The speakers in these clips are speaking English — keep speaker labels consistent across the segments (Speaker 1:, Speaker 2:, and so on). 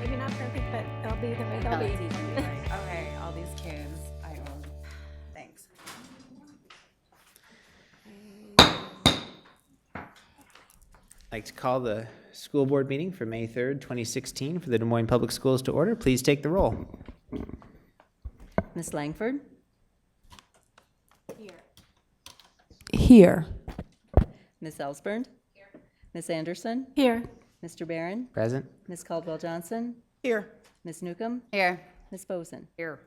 Speaker 1: Maybe not perfect, but they'll be the way they'll be.
Speaker 2: Okay, all these kids, I own. Thanks.
Speaker 3: I'd like to call the school board meeting for May 3rd, 2016 for the Des Moines Public Schools to order. Please take the roll.
Speaker 4: Ms. Langford?
Speaker 1: Here.
Speaker 4: Ms. Ellsburn? Here. Ms. Anderson?
Speaker 1: Here.
Speaker 4: Mr. Barron?
Speaker 3: Present.
Speaker 4: Ms. Caldwell-Johnson?
Speaker 2: Here.
Speaker 4: Ms. Newcomb?
Speaker 2: Here.
Speaker 4: Ms. Boson?
Speaker 2: Here.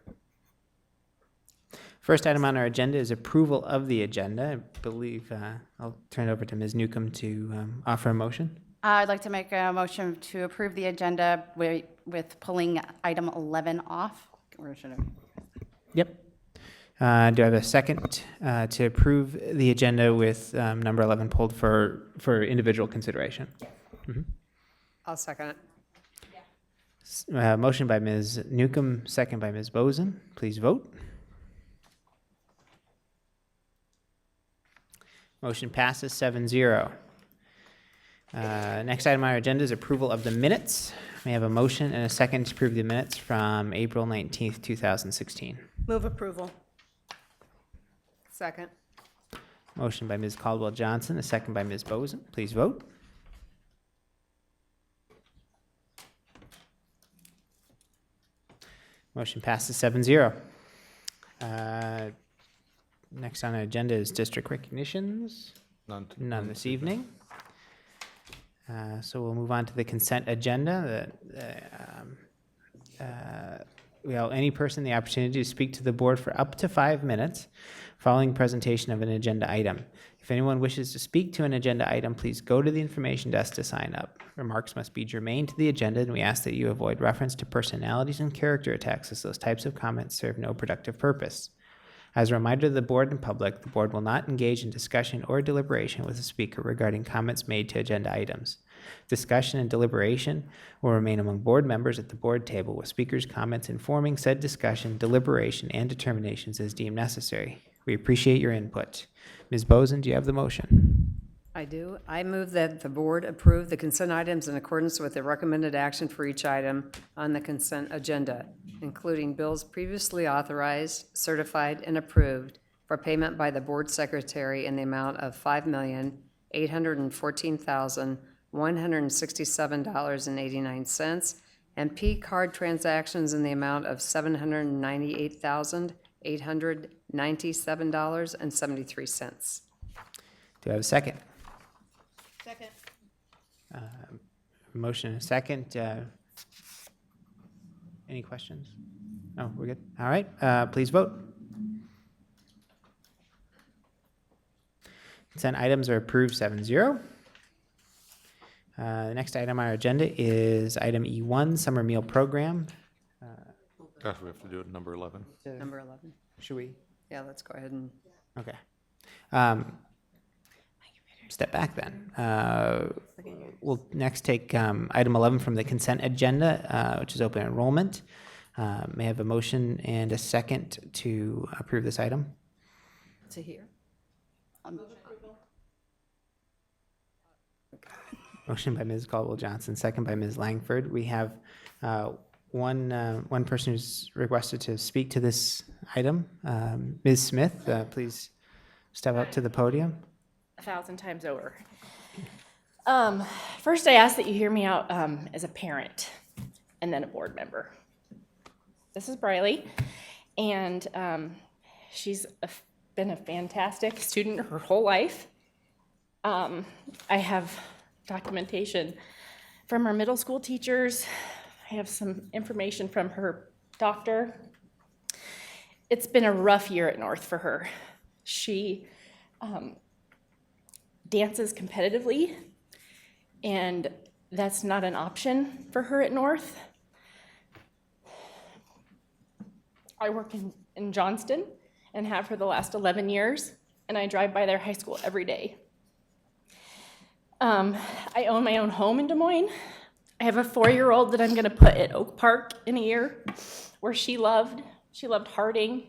Speaker 3: First item on our agenda is approval of the agenda. I believe I'll turn it over to Ms. Newcomb to offer a motion.
Speaker 2: I'd like to make a motion to approve the agenda with pulling item 11 off. Where should I?
Speaker 3: Yep. Do I have a second to approve the agenda with number 11 pulled for individual consideration? Mm-hmm.
Speaker 5: I'll second it.
Speaker 3: Motion by Ms. Newcomb, second by Ms. Boson. Please vote. Motion passes 7-0. Next item on our agenda is approval of the minutes. May I have a motion and a second to approve the minutes from April 19th, 2016.
Speaker 5: Move approval. Second.
Speaker 3: Motion by Ms. Caldwell-Johnson, a second by Ms. Boson. Please vote. Motion passes 7-0. Next on our agenda is district recognitions. None this evening. So we'll move on to the consent agenda. We allow any person the opportunity to speak to the board for up to 5 minutes following presentation of an agenda item. If anyone wishes to speak to an agenda item, please go to the information desk to sign up. Remarks must be germane to the agenda, and we ask that you avoid reference to personalities and character attacks, as those types of comments serve no productive purpose. As a reminder to the board and public, the board will not engage in discussion or deliberation with the speaker regarding comments made to agenda items. Discussion and deliberation will remain among board members at the board table, with speakers' comments informing said discussion, deliberation, and determinations as deemed necessary. We appreciate your input. Ms. Boson, do you have the motion?
Speaker 5: I do. I move that the board approve the consent items in accordance with the recommended action for each item on the consent agenda, including bills previously authorized, certified, and approved for payment by the board secretary in the amount of $5,814,167.89, and P card transactions in the amount of $798,897.73.
Speaker 3: Do I have a second?
Speaker 5: Second.
Speaker 3: Motion and a second. Any questions? No, we're good. All right, please vote. Consent items are approved 7-0. The next item on our agenda is item E1, summer meal program.
Speaker 6: Gosh, we have to do it number 11.
Speaker 5: Number 11.
Speaker 3: Should we?
Speaker 5: Yeah, let's go ahead and.
Speaker 3: Okay. Step back then. We'll next take item 11 from the consent agenda, which is open enrollment. May I have a motion and a second to approve this item?
Speaker 5: To hear.
Speaker 3: Motion by Ms. Caldwell-Johnson, second by Ms. Langford. We have one person who's requested to speak to this item. Ms. Smith, please step up to the podium.
Speaker 7: 1,000 times over. First, I ask that you hear me out as a parent and then a board member. This is Briley, and she's been a fantastic student her whole life. I have documentation from her middle school teachers. I have some information from her doctor. It's been a rough year at North for her. She dances competitively, and that's not an option for her at North. I work in Johnston and have for the last 11 years, and I drive by their high school every day. I own my own home in Des Moines. I have a 4-year-old that I'm going to put at Oak Park in a year, where she loved Harding.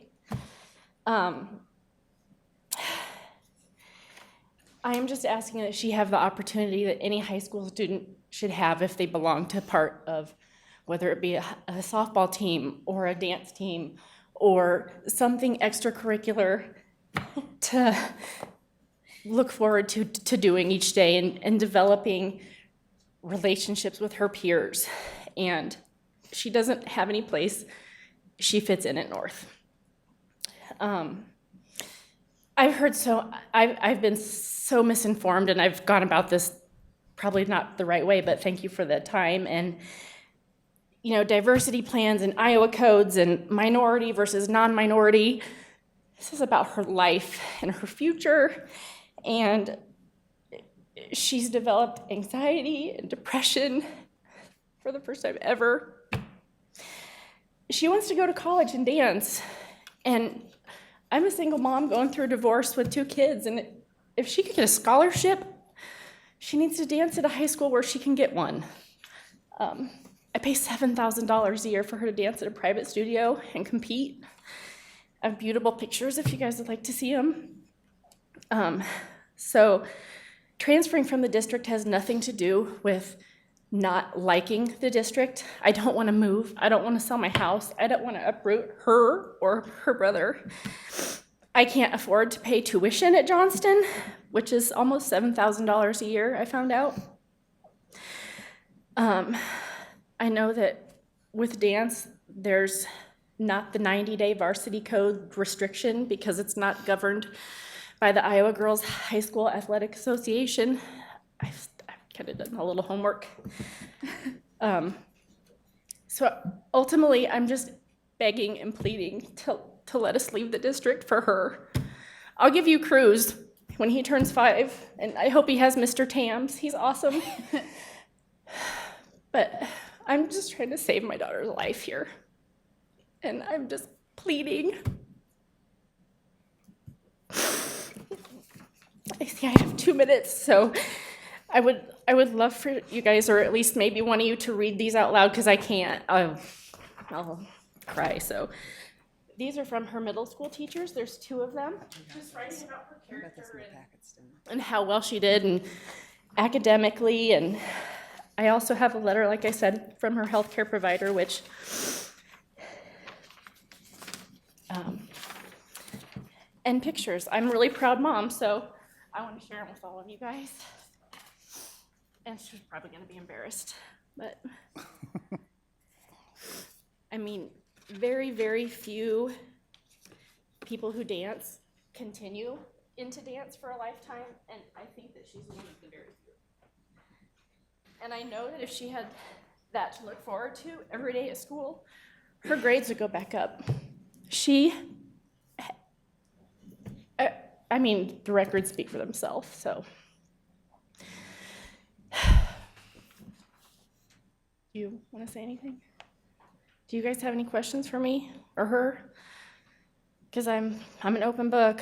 Speaker 7: I am just asking that she have the opportunity that any high school student should have if they belong to part of whether it be a softball team or a dance team or something extracurricular to look forward to doing each day and developing relationships with her peers. And she doesn't have any place she fits in at North. I've been so misinformed, and I've gone about this probably not the right way, but thank you for the time. And, you know, diversity plans and Iowa codes and minority versus non-minority. This is about her life and her future. And she's developed anxiety and depression for the first time ever. She wants to go to college and dance. And I'm a single mom going through a divorce with 2 kids. And if she could get a scholarship, she needs to dance at a high school where she can get one. I pay $7,000 a year for her to dance at a private studio and compete. I have beautiful pictures if you guys would like to see them. So transferring from the district has nothing to do with not liking the district. I don't want to move. I don't want to sell my house. I don't want to uproot her or her brother. I can't afford to pay tuition at Johnston, which is almost $7,000 a year, I found out. I know that with dance, there's not the 90-day varsity code restriction because it's not governed by the Iowa Girls High School Athletic Association. I've kind of done a little homework. So ultimately, I'm just begging and pleading to let us leave the district for her. I'll give you Cruz when he turns 5, and I hope he has Mr. Tams. He's awesome. But I'm just trying to save my daughter's life here. And I'm just pleading. I see I have 2 minutes, so I would love for you guys, or at least maybe one of you, to read these out loud, because I can't. I'll cry. So these are from her middle school teachers. There's 2 of them. Just writing about her character and how well she did and academically. And I also have a letter, like I said, from her healthcare provider, which and pictures. I'm a really proud mom, so I want to share them with all of you guys. And she's probably going to be embarrassed, but I mean, very, very few people who dance continue into dance for a lifetime, and I think that she's one of the very few. And I know that if she had that to look forward to every day at school, her grades would go back up. I mean, the records speak for themselves, so. Do you want to say anything? Do you guys have any questions for me or her? Because I'm an open book.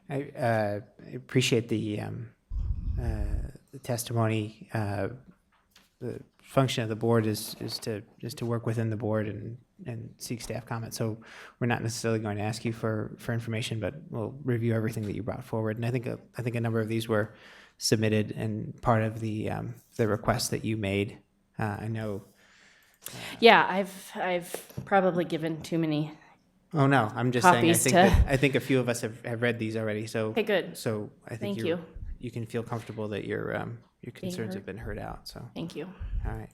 Speaker 3: I appreciate the testimony. The function of the board is to work within the board and seek staff comment. So we're not necessarily going to ask you for information, but we'll review everything that you brought forward. And I think a number of these were submitted and part of the request that you made. I know.
Speaker 7: Yeah, I've probably given too many.
Speaker 3: Oh no, I'm just saying.
Speaker 7: Copies
Speaker 3: I think a few of us have read these already. So
Speaker 7: Okay, good.
Speaker 3: So I think
Speaker 7: Thank you.
Speaker 3: You can feel comfortable that your concerns
Speaker 7: heard.
Speaker 3: have been heard out. So
Speaker 7: Thank you.
Speaker 3: all right.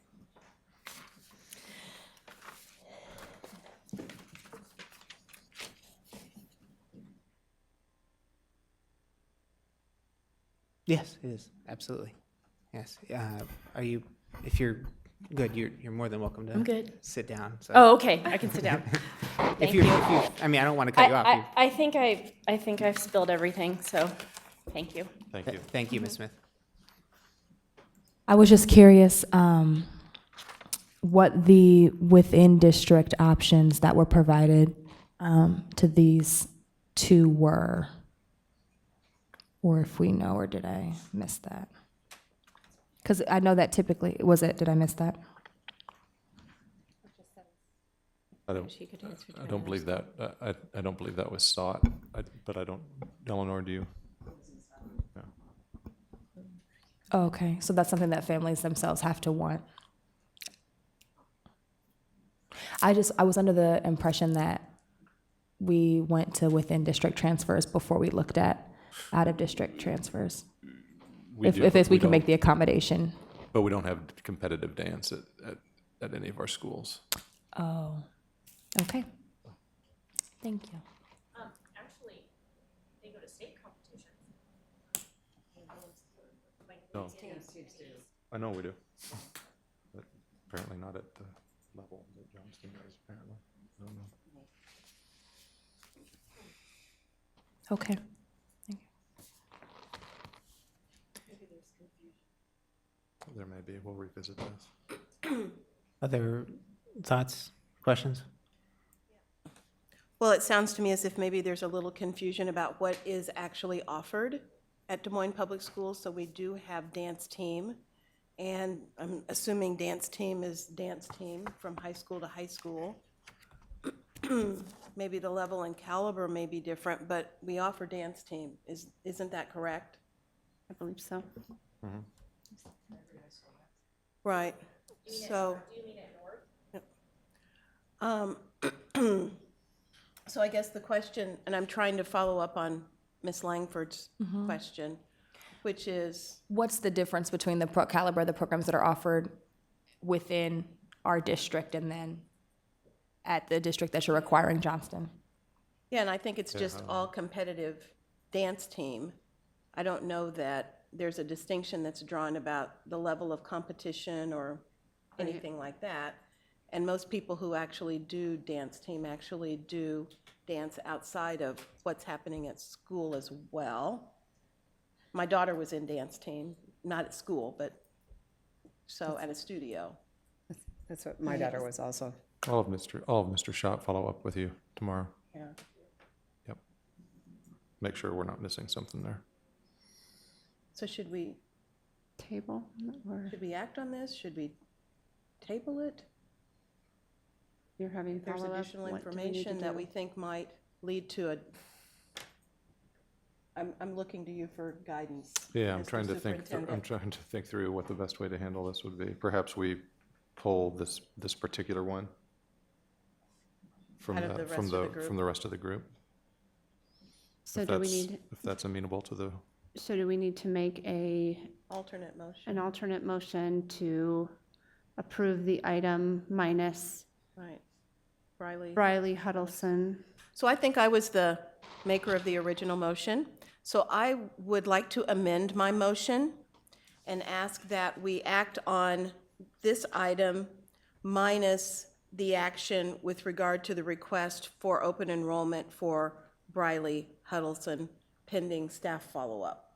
Speaker 3: Yes, it is absolutely. Yes. Are you? If you're good, you're more than welcome to.
Speaker 7: I'm good.
Speaker 3: Sit down. So.
Speaker 7: Oh, okay. I can sit down.
Speaker 3: If
Speaker 7: Thank
Speaker 3: you,
Speaker 7: you.
Speaker 3: I mean, I don't want to cut you off.
Speaker 7: I think I've spilled everything. So, thank you.
Speaker 6: Thank you.
Speaker 3: Thank you, Ms. Smith.
Speaker 1: I was just curious what the within district options that were provided to these 2 were, or if we know, or did I miss that? Because I know that typically, did I miss that?
Speaker 6: I don't believe that. I don't believe that was sought. But I don't. Eleanor, do you? No.
Speaker 1: Oh, okay, so that's something that families themselves have to want. I was under the impression that we went to within district transfers before we looked at out of district transfers.
Speaker 6: We do,
Speaker 1: If
Speaker 6: but
Speaker 1: it's, we can make
Speaker 6: don't-
Speaker 1: the accommodation.
Speaker 6: But we don't have competitive dance at any of our schools.
Speaker 1: Oh, okay. Thank you.
Speaker 7: Actually, they go to state competitions.
Speaker 6: No. I know we do. But apparently not at the level that Johnston does, apparently. I don't know.
Speaker 1: Okay.
Speaker 6: There may be. We'll revisit this.
Speaker 3: Other thoughts, questions?
Speaker 8: Well, it sounds to me as if maybe there's a little confusion about what is actually offered at Des Moines Public Schools. So we do have dance team, and I'm assuming dance team is dance team from high school to high school. Maybe the level and caliber may be different, but we offer dance team. Isn't that correct?
Speaker 2: I believe so.
Speaker 8: Right. So.
Speaker 7: Do you mean at North?
Speaker 8: So I guess the question, and I'm trying to follow up on Ms. Langford's question, which is,
Speaker 1: What's the difference between the caliber of the programs that are offered within our district and then at the district that you're requiring Johnston?
Speaker 8: yeah, and I think it's just all competitive dance team. I don't know that there's a distinction that's drawn about the level of competition or anything like that. And most people who actually do dance team actually do dance outside of what's happening at school as well. My daughter was in dance team, not at school, but so at a studio.
Speaker 5: That's what my daughter was also.
Speaker 6: All of Mr. Schott follow up with you tomorrow.
Speaker 8: Yeah.
Speaker 6: Yep. Make sure we're not missing something there.
Speaker 8: So should we
Speaker 2: Table or
Speaker 8: act on this? Should we table it?
Speaker 2: you're having
Speaker 8: If there's
Speaker 2: follow-up?
Speaker 8: additional
Speaker 2: What do we need to
Speaker 8: information that
Speaker 2: do?
Speaker 8: we think might lead to a, I'm looking to you for guidance.
Speaker 6: Yeah, I'm
Speaker 8: as the
Speaker 6: trying to think. I'm
Speaker 8: superintendent.
Speaker 6: trying to think through what the best way to handle this would be. Perhaps we pull this particular one from
Speaker 8: Out of the rest of the group?
Speaker 6: from the rest of the group.
Speaker 2: So
Speaker 6: If
Speaker 2: do we
Speaker 6: that's-
Speaker 2: need,
Speaker 6: if that's amenable to the
Speaker 2: so do we need to make
Speaker 8: Alternate motion,
Speaker 2: an alternate motion to approve the item minus
Speaker 8: right. Briley.
Speaker 2: Briley Huddleston?
Speaker 8: So I think I was the maker of the original motion. So I would like to amend my motion and ask that we act on this item minus the action with regard to the request for open enrollment for Briley Huddleston pending staff follow-up.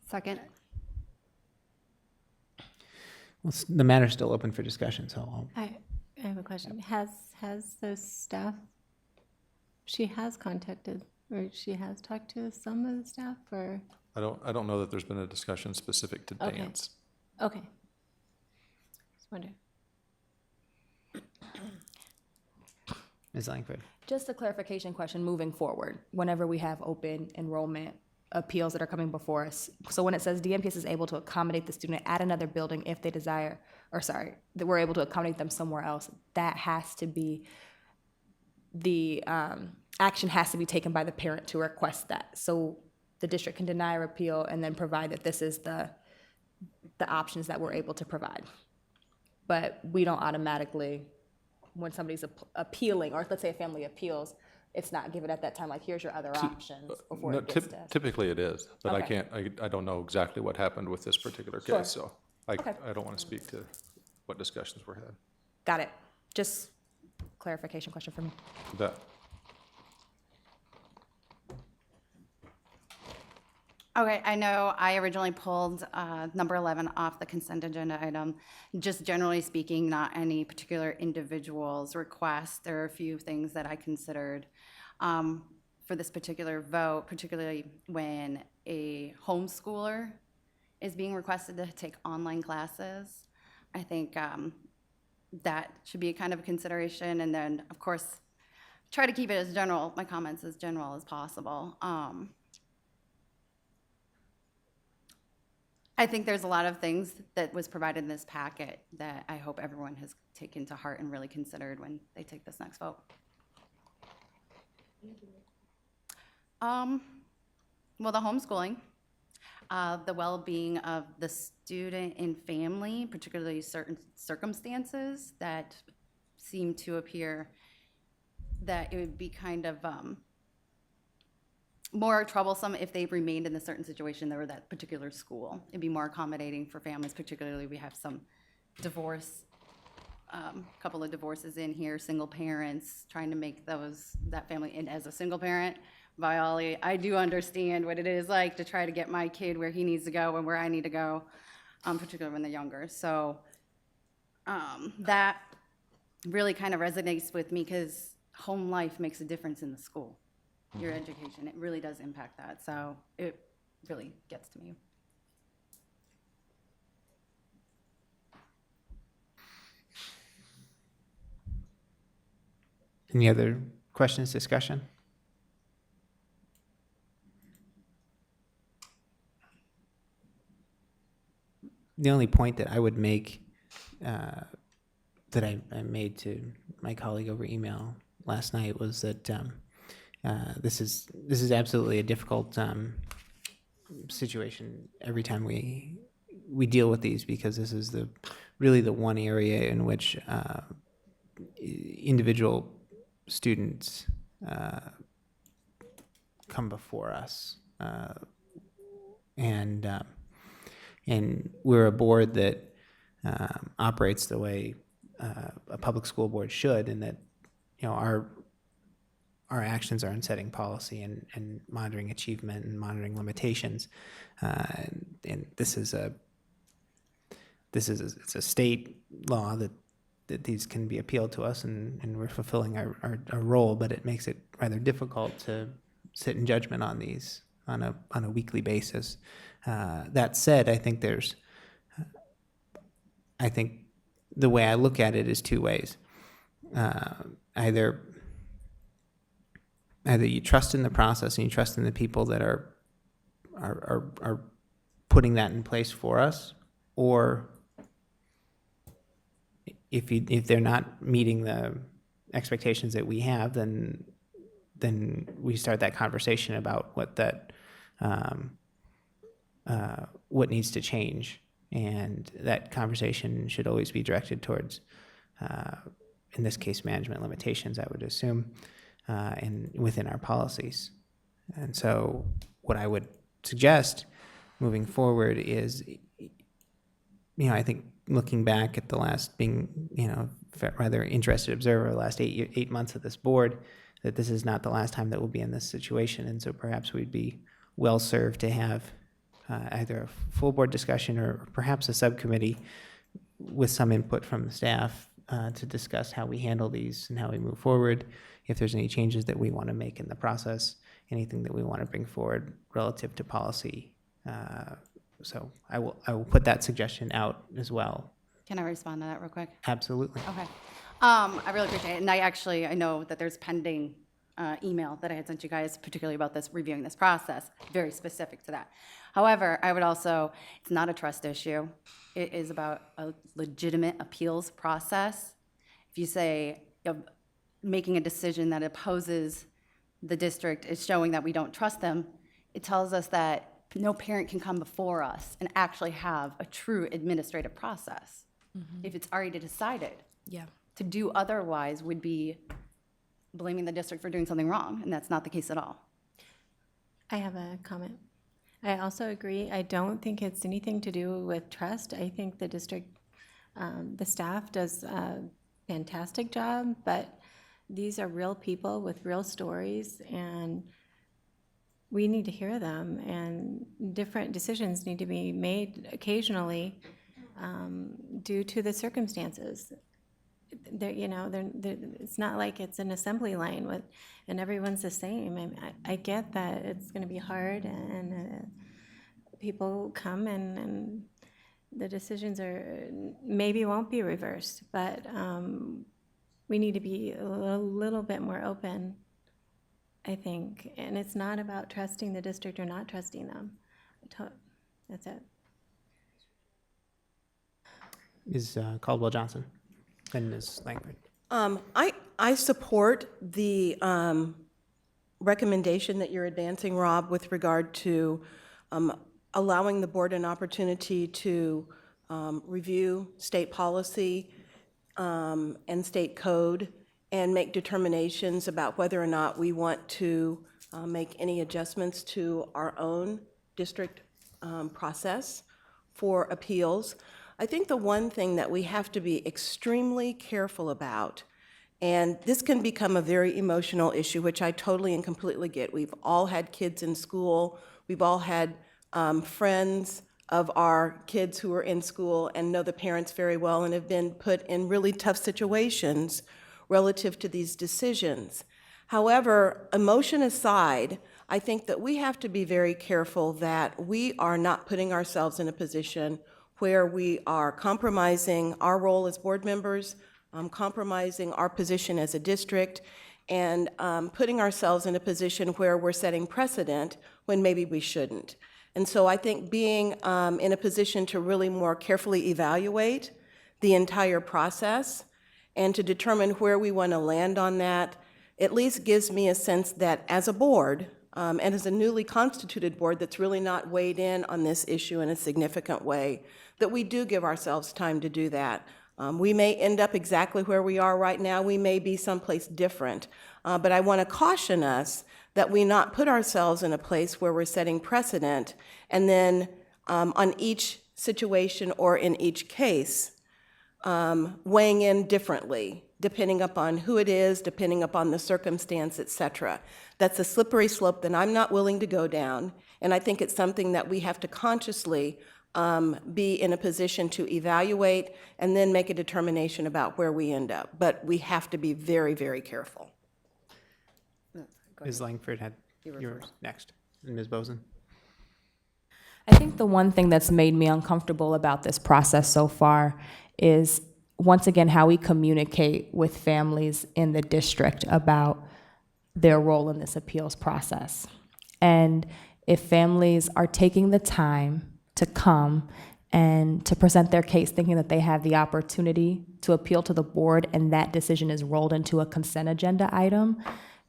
Speaker 2: Second?
Speaker 3: Well, the matter's still open for discussion, so I'll
Speaker 9: I have a question. Has the staff, she has contacted, or she has talked to some of the staff, or?
Speaker 6: I don't know that there's been a discussion specific to
Speaker 9: Okay.
Speaker 6: dance.
Speaker 9: Okay. Just wondering.
Speaker 3: Ms. Langford.
Speaker 1: Just a clarification question moving forward, whenever we have open enrollment appeals that are coming before us. So when it says DMPS is able to accommodate the student at another building if they desire, or sorry, that we're able to accommodate them somewhere else, that has to be, the action has to be taken by the parent to request that. So the district can deny or appeal and then provide that this is the options that we're able to provide. But we don't automatically, when somebody's appealing, or let's say a family appeals, it's not given at that time, like, here's your other options before
Speaker 6: No,
Speaker 1: it gets to us.
Speaker 6: typically it is, but
Speaker 1: Okay.
Speaker 6: I don't know exactly what happened with this particular
Speaker 1: Sure.
Speaker 6: case, so
Speaker 1: Okay.
Speaker 6: I don't want to speak to what discussions were had.
Speaker 1: Got it. Just clarification question for me.
Speaker 6: That,
Speaker 2: Okay, I know I originally pulled number 11 off the consent agenda item. Just generally speaking, not any particular individual's request. There are a few things that I considered for this particular vote, particularly when a homeschooler is being requested to take online classes. I think that should be a kind of a consideration. And then, of course, try to keep it as general, my comments as general as possible. I think there's a lot of things that was provided in this packet that I hope everyone has taken to heart and really considered when they take this next vote. Well, the homeschooling, the well-being of the student and family, particularly certain circumstances that seem to appear that it would be kind of more troublesome if they remained in a certain situation that were that particular school. It'd be more accommodating for families, particularly we have some divorce, couple of divorces in here, single parents, trying to make that family, and as a single parent, Violi, I do understand what it is like to try to get my kid where he needs to go and where I need to go, particularly when they're younger. So that really kind of resonates with me because home life makes a difference in the school. Your education, it really does impact that. So it really gets to me.
Speaker 3: Any other questions, discussion? The only point that I would make, that I made to my colleague over email last night was that this is absolutely a difficult situation every time we deal with these, because this is really the one area in which individual students come before us, and we're a board that operates the way a public school board should, and that our actions are in setting policy and monitoring achievement and monitoring limitations, and it's a state law that these can be appealed to us, and we're fulfilling our role, but it makes it rather difficult to sit in judgment on these on a weekly basis. That said, I think the way I look at it is two ways. Either you trust in the process and you trust in the people that are putting that in place for us, or if they're not meeting the expectations that we have, then we start that conversation about what needs to change, and that conversation should always be directed towards, in this case, management limitations, I would assume, and within our policies. And so what I would suggest moving forward is, I think looking back at the last, being, rather interested observer the last 8 months of this board, that this is not the last time that we'll be in this situation. And so perhaps we'd be well served to have either a full board discussion or perhaps a subcommittee with some input from the staff to discuss how we handle these and how we move forward, if there's any changes that we want to make in the process, anything that we want to bring forward relative to policy. So I will put that suggestion out as well.
Speaker 2: Can I respond to that real quick?
Speaker 3: Absolutely.
Speaker 2: Okay. I really appreciate it. And I know that there's pending email that I had sent you guys, particularly about this, reviewing this process, very specific to that. However, I would also, it's not a trust issue. It is about a legitimate appeals process. If you say making a decision that opposes the district is showing that we don't trust them, it tells us that no parent can come before us and actually have a true administrative process if it's already decided.
Speaker 1: Yeah.
Speaker 2: To do otherwise would be blaming the district for doing something wrong, and that's not the case at all.
Speaker 9: I have a comment. I also agree. I don't think it's anything to do with trust. I think the district, the staff does a fantastic job, but these are real people with real stories, and we need to hear them, and different decisions need to be made occasionally due to the circumstances. It's not like it's an assembly line and everyone's the same. I get that it's going to be hard, and people come and the decisions maybe won't be reversed, but we need to be a little bit more open, I think. And it's not about trusting the district or not trusting them. That's it.
Speaker 3: Ms. Caldwell-Johnson and Ms. Langford.
Speaker 8: I support the recommendation that you're advancing, Rob, with regard to allowing the board an opportunity to review state policy and state code and make determinations about whether or not we want to make any adjustments to our own district process for appeals. I think the one thing that we have to be extremely careful about, and this can become a very emotional issue, which I totally and completely get. We've all had kids in school. We've all had friends of our kids who are in school and know the parents very well and have been put in really tough situations relative to these decisions. However, emotion aside, I think that we have to be very careful that we are not putting ourselves in a position where we are compromising our role as board members, compromising our position as a district, and putting ourselves in a position where we're setting precedent when maybe we shouldn't. And so I think being in a position to really more carefully evaluate the entire process and to determine where we want to land on that at least gives me a sense that as a board, and as a newly constituted board that's really not weighed in on this issue in a significant way, that we do give ourselves time to do that. We may end up exactly where we are right now. We may be someplace different. But I want to caution us that we not put ourselves in a place where we're setting precedent and then on each situation or in each case, weighing in differently, depending upon who it is, depending upon the circumstance, et cetera. That's a slippery slope that I'm not willing to go down, and I think it's something that we have to consciously be in a position to evaluate and then make a determination about where we end up. But we have to be very, very careful.
Speaker 3: Ms. Langford had yours next. And Ms. Boson.
Speaker 1: I think the one thing that's made me uncomfortable about this process so far is, once again, how we communicate with families in the district about their role in this appeals process. And if families are taking the time to come and to present their case thinking that they have the opportunity to appeal to the board and that decision is rolled into a consent agenda item,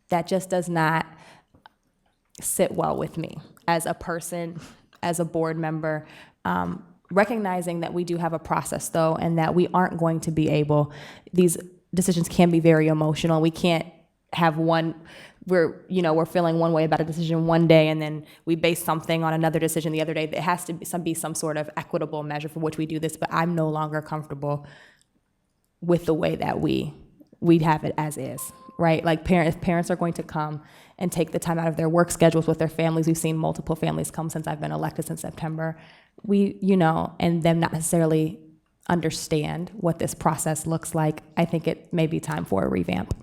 Speaker 1: that just does not sit well with me as a person, as a board member, recognizing that we do have a process though, and that we aren't going to be able, these decisions can be very emotional. We can't have we're feeling one way about a decision one day and then we base something on another decision the other day. There has to be some sort of equitable measure for which we do this, but I'm no longer comfortable with the way that we have it as is, right? Like if parents are going to come and take the time out of their work schedules with their families, we've seen multiple families come since I've been elected since September, and them not necessarily understand what this process looks like. I think it may be time for a revamp.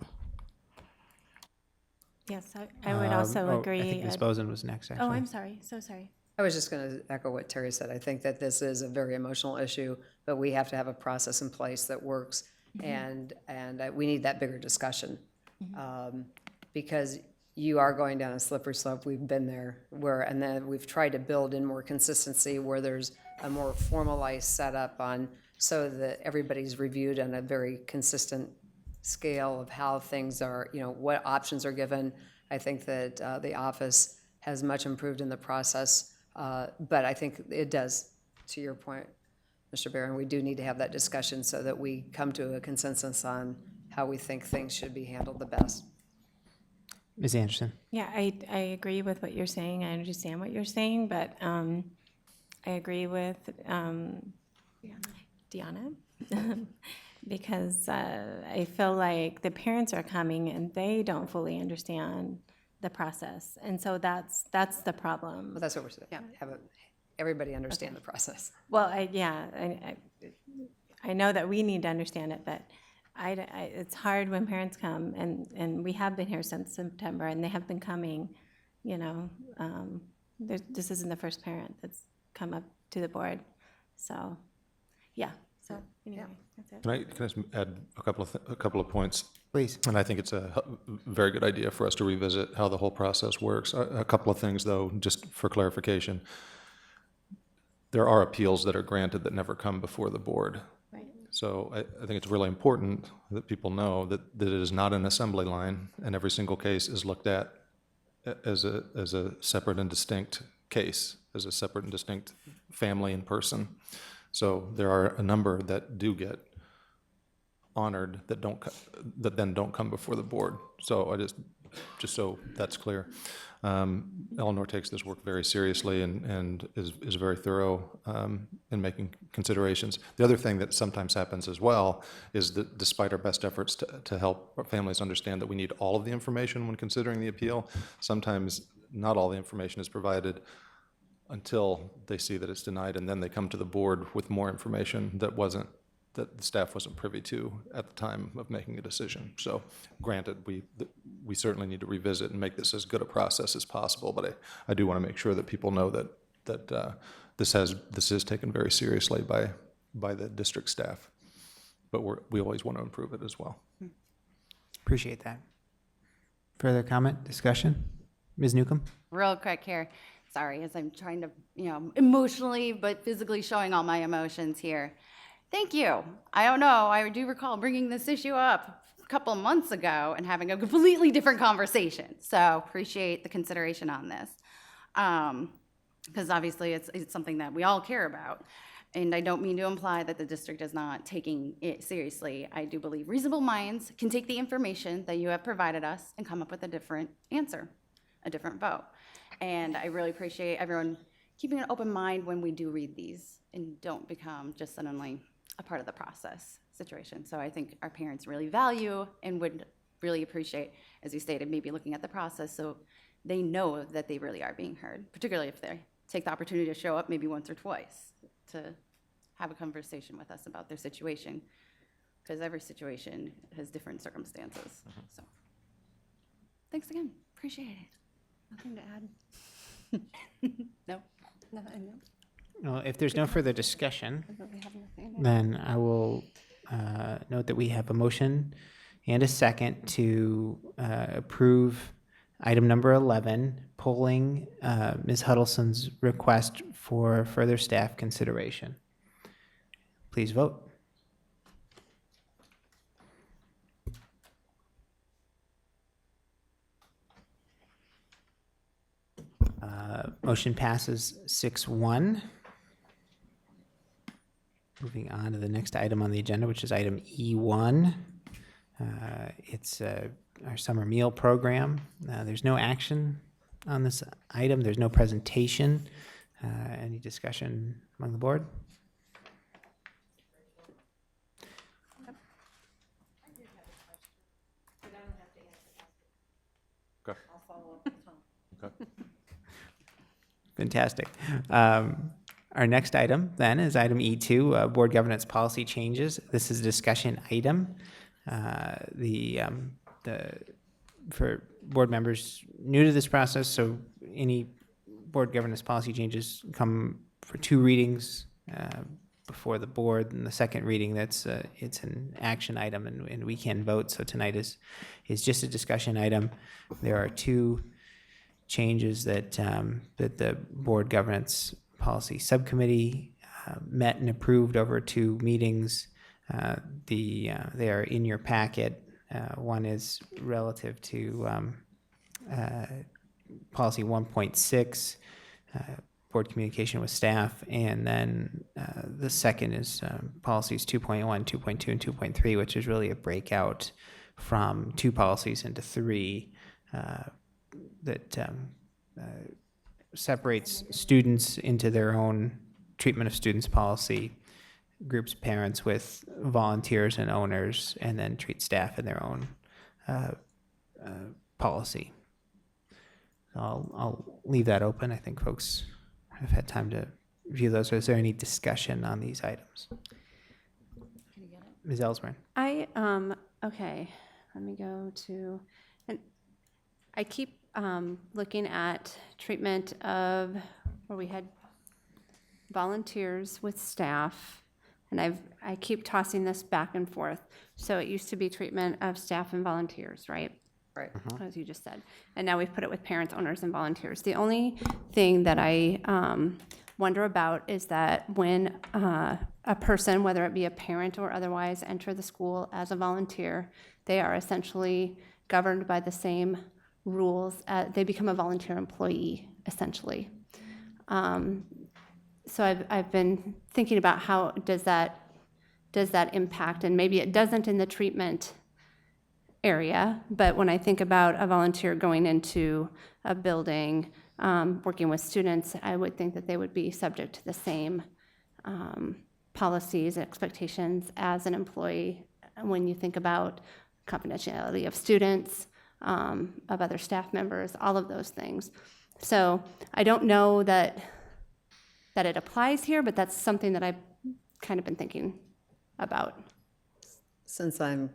Speaker 9: Yes, I would also agree.
Speaker 3: I think Ms. Boson was next, actually.
Speaker 9: Oh, I'm sorry, so sorry.
Speaker 5: I was just going to echo what Terry said. I think that this is a very emotional issue, but we have to have a process in place that works, and we need that bigger discussion. Because you are going down a slippery slope. We've been there, and then we've tried to build in more consistency where there's a more formalized setup so that everybody's reviewed on a very consistent scale of how things are, what options are given. I think that the office has much improved in the process, but I think it does, to your point, Mr. Barron, we do need to have that discussion so that we come to a consensus on how we think things should be handled the best.
Speaker 3: Ms. Anderson.
Speaker 9: Yeah, I agree with what you're saying. I understand what you're saying, but I agree with Deanna because I feel like the parents are coming and they don't fully understand the process, and so that's the problem.
Speaker 5: Well, that's what we're saying. Have everybody understand the process.
Speaker 9: Well, I know that we need to understand it, but it's hard when parents come, and we have been here since September, and they have been coming, this isn't the first parent that's come up to the board. So, so anyway, that's it.
Speaker 6: Can I just add a couple of points?
Speaker 3: Please.
Speaker 6: And I think it's a very good idea for us to revisit how the whole process works. A couple of things, though, just for clarification. There are appeals that are granted that never come before the board.
Speaker 9: Right.
Speaker 6: So I think it's really important that people know that it is not an assembly line, and every single case is looked at as a separate and distinct case, as a separate and distinct family and person. So there are a number that do get honored that then don't come before the board. So just so that's clear. Eleanor takes this work very seriously and is very thorough in making considerations. The other thing that sometimes happens as well is that despite our best efforts to help our families understand that we need all of the information when considering the appeal, sometimes not all the information is provided until they see that it's denied, and then they come to the board with more information that the staff wasn't privy to at the time of making a decision. So granted, we certainly need to revisit and make this as good a process as possible, but I do want to make sure that people know that this is taken very seriously by the district staff, but we always want to improve it as well.
Speaker 3: Appreciate that. Further comment, discussion? Ms. Newcomb?
Speaker 2: Real quick here. Sorry, as I'm trying to, emotionally but physically showing all my emotions here. Thank you. I don't know. I do recall bringing this issue up a couple of months ago and having a completely different conversation. So appreciate the consideration on this. Because obviously it's something that we all care about. And I don't mean to imply that the district is not taking it seriously. I do believe reasonable minds can take the information that you have provided us and come up with a different answer, a different vote. And I really appreciate everyone keeping an open mind when we do read these and don't become just suddenly a part of the process situation. So I think our parents really value and would really appreciate, as you stated, maybe looking at the process so they know that they really are being heard, particularly if they take the opportunity to show up maybe once or twice to have a conversation with us about their situation, because every situation has different circumstances. So thanks again. Appreciate it. Nothing to add. No.
Speaker 3: Well, if there's no further discussion, then I will note that we have a motion and a second to approve item number 11, polling Ms. Huddleston's request for further staff consideration. Please vote. Motion passes 6-1. Moving on to the next item on the agenda, which is item E1. It's our summer meal program. There's no action on this item. There's no presentation. Any discussion among the board?
Speaker 6: Okay. Okay.
Speaker 3: Fantastic. Our next item then is item E2, board governance policy changes. This is a discussion item. For board members new to this process, so any board governance policy changes come for 2 readings before the board, and the second reading it's an action item and we can vote. So tonight is just a discussion item. There are 2 changes that the board governance policy subcommittee met and approved over 2 meetings. They are in your packet. One is relative to policy 1.6, board communication with staff, and then the second is policies 2.1, 2.2, and 2.3, which is really a breakout from 2 policies into 3 that separates students into their own treatment of students policy, groups parents with volunteers and owners, and then treat staff in their own policy. I'll leave that open. I think folks have had time to review those. Is there any discussion on these items? Ms. Ellsburn.
Speaker 10: Okay, let me go to, and I keep looking at treatment of where we had volunteers with staff, and I keep tossing this back and forth. So it used to be treatment of staff and volunteers, right?
Speaker 2: Right.
Speaker 10: As you just said. And now we've put it with parents, owners, and volunteers. The only thing that I wonder about is that when a person, whether it be a parent or otherwise, enter the school as a volunteer, they are essentially governed by the same rules. They become a volunteer employee, essentially. So I've been thinking about how does that impact, and maybe it doesn't in the treatment area, but when I think about a volunteer going into a building, working with students, I would think that they would be subject to the same policies and expectations as an employee when you think about confidentiality of students, of other staff members, all of those things. So I don't know that it applies here, but that's something that I've kind of been thinking about.
Speaker 5: Since I'm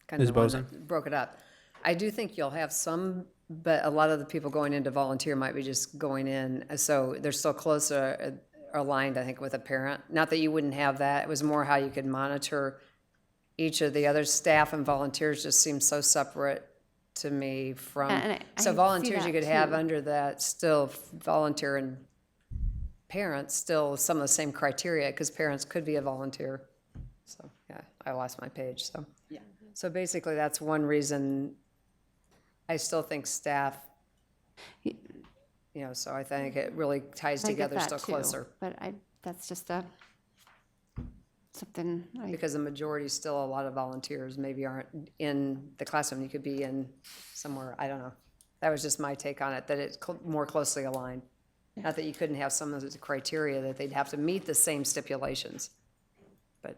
Speaker 5: kind
Speaker 3: Ms.
Speaker 5: of the one
Speaker 3: Boson?
Speaker 5: that broke it up, I do think you'll have some, but a lot of the people going in to volunteer might be just going in, so they're still closer aligned, I think, with a parent. Not that you wouldn't have that, it was more how you could monitor each of the other staff, and volunteers just seem so separate to me from,
Speaker 10: And I
Speaker 5: so
Speaker 10: see
Speaker 5: volunteers you
Speaker 10: that
Speaker 5: could have
Speaker 10: too.
Speaker 5: under that, still volunteer and parents, still some of the same criteria, because parents could be a volunteer. So, yeah, I lost my page, so. Yeah. So basically, that's one reason I still think staff, you know, so I think it really ties
Speaker 10: I get
Speaker 5: together
Speaker 10: that
Speaker 5: still
Speaker 10: too,
Speaker 5: closer.
Speaker 10: but that's just something
Speaker 5: Because the majority, still a lot of volunteers maybe aren't in the classroom. You could be in somewhere, I don't know. That was just my take on it, that it's more closely aligned. Not that you couldn't have some of the criteria that they'd have to meet the same stipulations, but.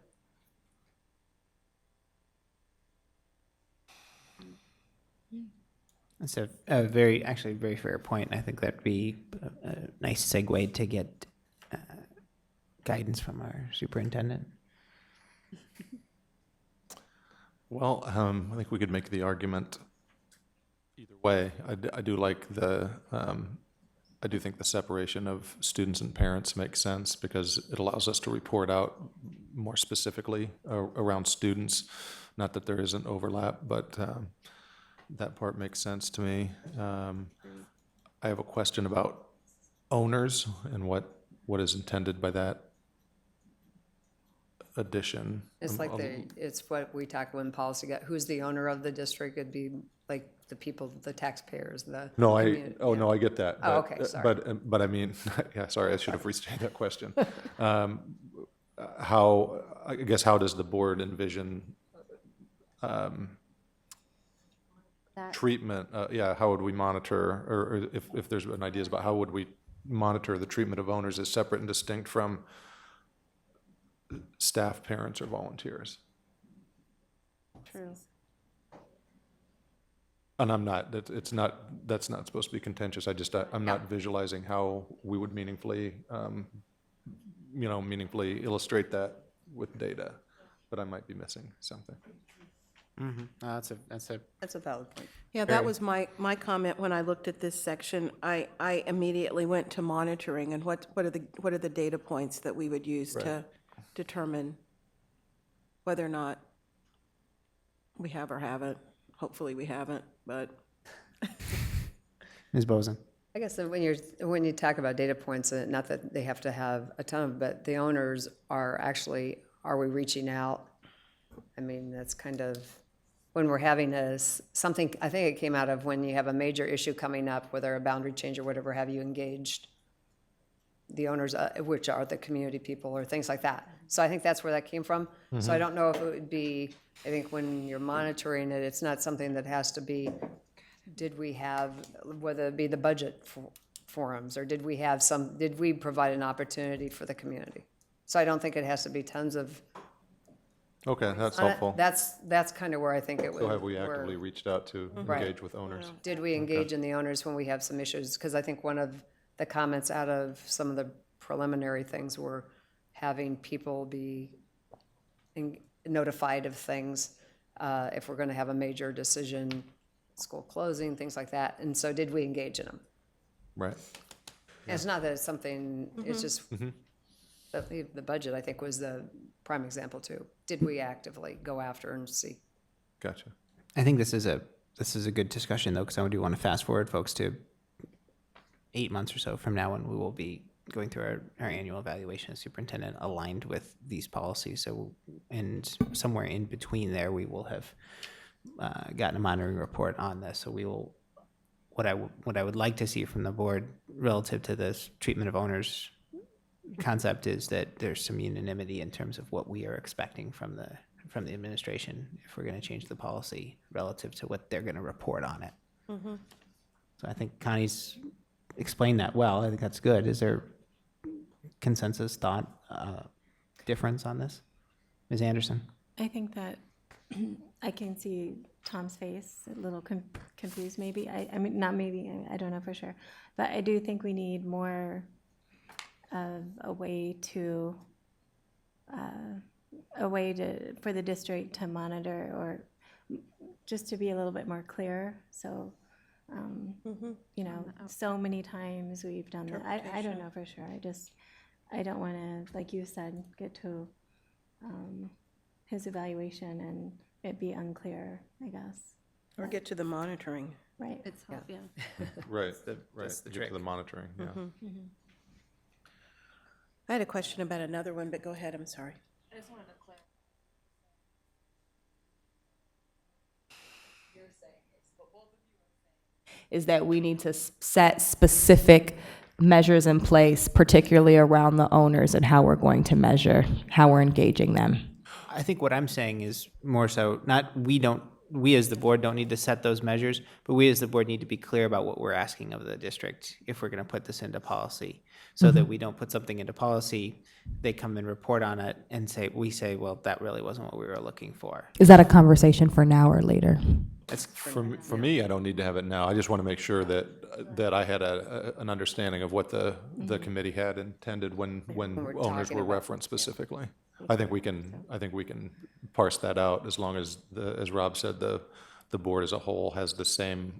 Speaker 3: That's a very, actually very fair point. I think that'd be a nice segue to get guidance from our superintendent.
Speaker 6: Well, I think we could make the argument either way. I do like I do think the separation of students and parents makes sense because it allows us to report out more specifically around students. Not that there isn't overlap, but that part makes sense to me. I have a question about owners and what is intended by that addition.
Speaker 5: It's like it's what we talk about in policy, who's the owner of the district? It'd be like the people, the taxpayers, the community.
Speaker 6: No, I get that.
Speaker 5: Oh,
Speaker 6: but,
Speaker 5: okay, sorry.
Speaker 6: But I mean, yeah, sorry, I should have restated that question. I guess, how does the board envision
Speaker 10: that
Speaker 6: treatment? How would we monitor, or if there's an ideas about how would we monitor the treatment of owners as separate and distinct from staff, parents, or volunteers?
Speaker 10: true.
Speaker 6: And that's not supposed to be contentious. I'm not visualizing how we would meaningfully illustrate that with data, but I might be missing something.
Speaker 3: Mm-hmm. That's
Speaker 5: That's a valid point.
Speaker 8: Yeah, that was my comment when I looked at this section. I immediately went to monitoring and what are the data points that we would use to determine whether or not we have or haven't. Hopefully we haven't, but.
Speaker 3: Ms. Boson.
Speaker 5: I guess that when you talk about data points, not that they have to have a ton of, but the owners are we reaching out? I mean, that's kind of, when we're having something, I think it came out of when you have a major issue coming up, whether a boundary change or whatever, have you engaged the owners, which are the community people or things like that. So I think that's where that came from. So I don't know if it would be, I think when you're monitoring it, it's not something that has to be, did we have, whether it be the budget forums, or did we provide an opportunity for the community? So I don't think it has to be tons of.
Speaker 6: Okay, that's helpful.
Speaker 5: That's kind of where I think it would.
Speaker 6: So have we actively reached out to engage with owners?
Speaker 5: Did we engage in the owners when we have some issues? Because I think one of the comments out of some of the preliminary things were having people be notified of things if we're going to have a major decision, school closing, things like that. And so did we engage in them?
Speaker 6: Right.
Speaker 5: And it's not that it's something, it's just, the budget, I think, was the prime example too. Did we actively go after and see?
Speaker 6: Gotcha.
Speaker 3: I think this is a good discussion though, because I do want to fast forward folks to 8 months or so from now when we will be going through our annual evaluation of superintendent aligned with these policies. So, and somewhere in between there, we will have gotten a monitoring report on this. So we will, what I would like to see from the board relative to this treatment of owners concept is that there's some unanimity in terms of what we are expecting from the administration if we're going to change the policy relative to what they're going to report on it. So I think Connie's explained that well. I think that's good. Is there consensus thought difference on this? Ms. Anderson?
Speaker 9: I think that I can see Tom's face, a little confused maybe. I mean, not maybe, I don't know for sure. But I do think we need more of a way to, for the district to monitor, or just to be a little bit more clear. So, you know, so many times we've done that. I don't know for sure. I don't want to, like you said, get to his evaluation and it be unclear, I guess.
Speaker 8: Or get to the monitoring.
Speaker 9: Right.
Speaker 2: It's, yeah.
Speaker 6: Right, right,
Speaker 3: that's the
Speaker 6: get
Speaker 3: trick.
Speaker 6: to the monitoring, yeah.
Speaker 8: I had a question about another one, but go ahead, I'm sorry.
Speaker 1: Is that we need to set specific measures in place, particularly around the owners and how we're going to measure how we're engaging them.
Speaker 3: I think what I'm saying is more so not we as the board don't need to set those measures, but we as the board need to be clear about what we're asking of the district if we're going to put this into policy, so that we don't put something into policy, they come and report on it and we say, well, that really wasn't what we were looking for.
Speaker 1: Is that a conversation for now or later?
Speaker 3: That's
Speaker 6: For me, I don't need to have it now. I just want to make sure that I had an understanding of what the committee had intended when
Speaker 5: we're
Speaker 6: owners
Speaker 5: talking
Speaker 6: were
Speaker 5: about-
Speaker 6: referenced specifically. I think we can parse that out as long as as Rob said, the board as a whole has the same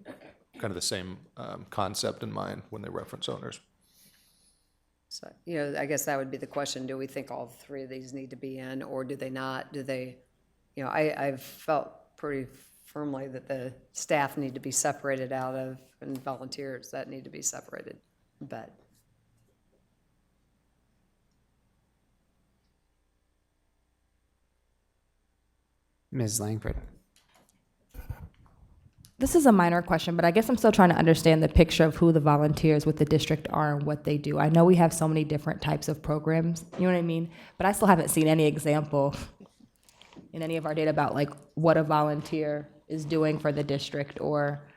Speaker 6: concept in mind when they reference owners.
Speaker 5: So, you know, I guess that would be the question, do we think all three of these need to be in, or do they not? Do they, you know, I've felt pretty firmly that the staff need to be separated out of, and volunteers that need to be separated, but.
Speaker 3: Ms. Langford.
Speaker 1: This is a minor question, but I guess I'm still trying to understand the picture of who the volunteers with the district are and what they do. I know we have so many different types of programs, you know what I mean? But I still haven't seen any example in any of our data about like what a volunteer is doing for the district, or,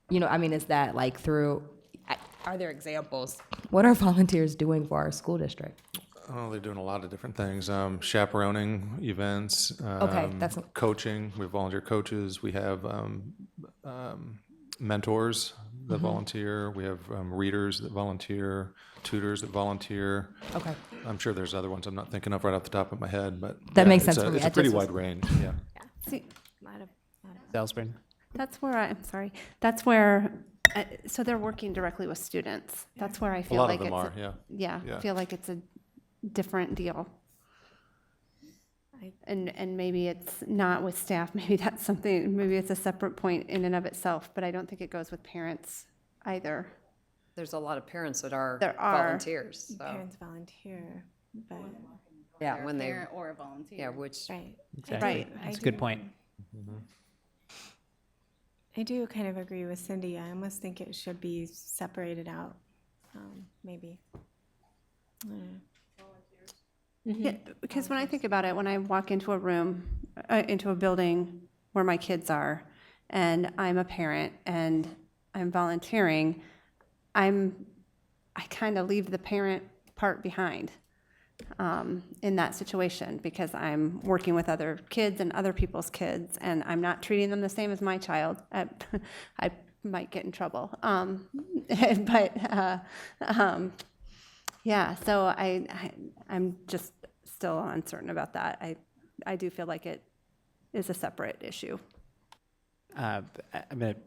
Speaker 1: you know, I mean, is that like are there examples? What are volunteers doing for our school district?
Speaker 6: Oh, they're doing a lot of different things. Chaperoning events.
Speaker 1: That's
Speaker 6: coaching. We have volunteer coaches. We have mentors that volunteer. We have readers that volunteer, tutors that volunteer.
Speaker 1: Okay.
Speaker 6: I'm sure there's other ones I'm not thinking of right off the top of my head, but
Speaker 1: That
Speaker 6: yeah,
Speaker 1: makes
Speaker 6: it's
Speaker 1: sense for me.
Speaker 6: It's
Speaker 1: I
Speaker 6: a pretty
Speaker 1: just was-
Speaker 6: wide range. Yeah.
Speaker 2: See,
Speaker 3: Salisbury.
Speaker 10: That's where I'm sorry. That's where, so they're working directly with students. That's where I
Speaker 6: A
Speaker 10: feel
Speaker 6: lot
Speaker 10: like
Speaker 6: of them
Speaker 10: it's,
Speaker 6: are. Yeah.
Speaker 10: I feel like it's a different deal. And maybe it's not with staff. Maybe that's something. Maybe it's a separate point in and of itself. But I don't think it goes with parents either.
Speaker 5: There's a lot of parents that are
Speaker 10: There are.
Speaker 5: volunteers, so,
Speaker 9: Parents volunteer, but,
Speaker 5: yeah,
Speaker 2: or
Speaker 5: when they,
Speaker 2: parent or a volunteer.
Speaker 5: yeah, which,
Speaker 9: right.
Speaker 3: Exactly.
Speaker 10: Right.
Speaker 3: That's a good point.
Speaker 9: I do kind of agree with Cindy. I almost think it should be separated out, maybe. I don't know.
Speaker 10: Yeah, because when I think about it, when I walk into a room, into a building where my kids are, and I'm a parent and I'm volunteering, I kind of leave the parent part behind in that situation, because I'm working with other kids and other people's kids, and I'm not treating them the same as my child. I might get in trouble. Yeah, so I'm just still uncertain about that. I do feel like it is a separate issue.
Speaker 3: I'm going to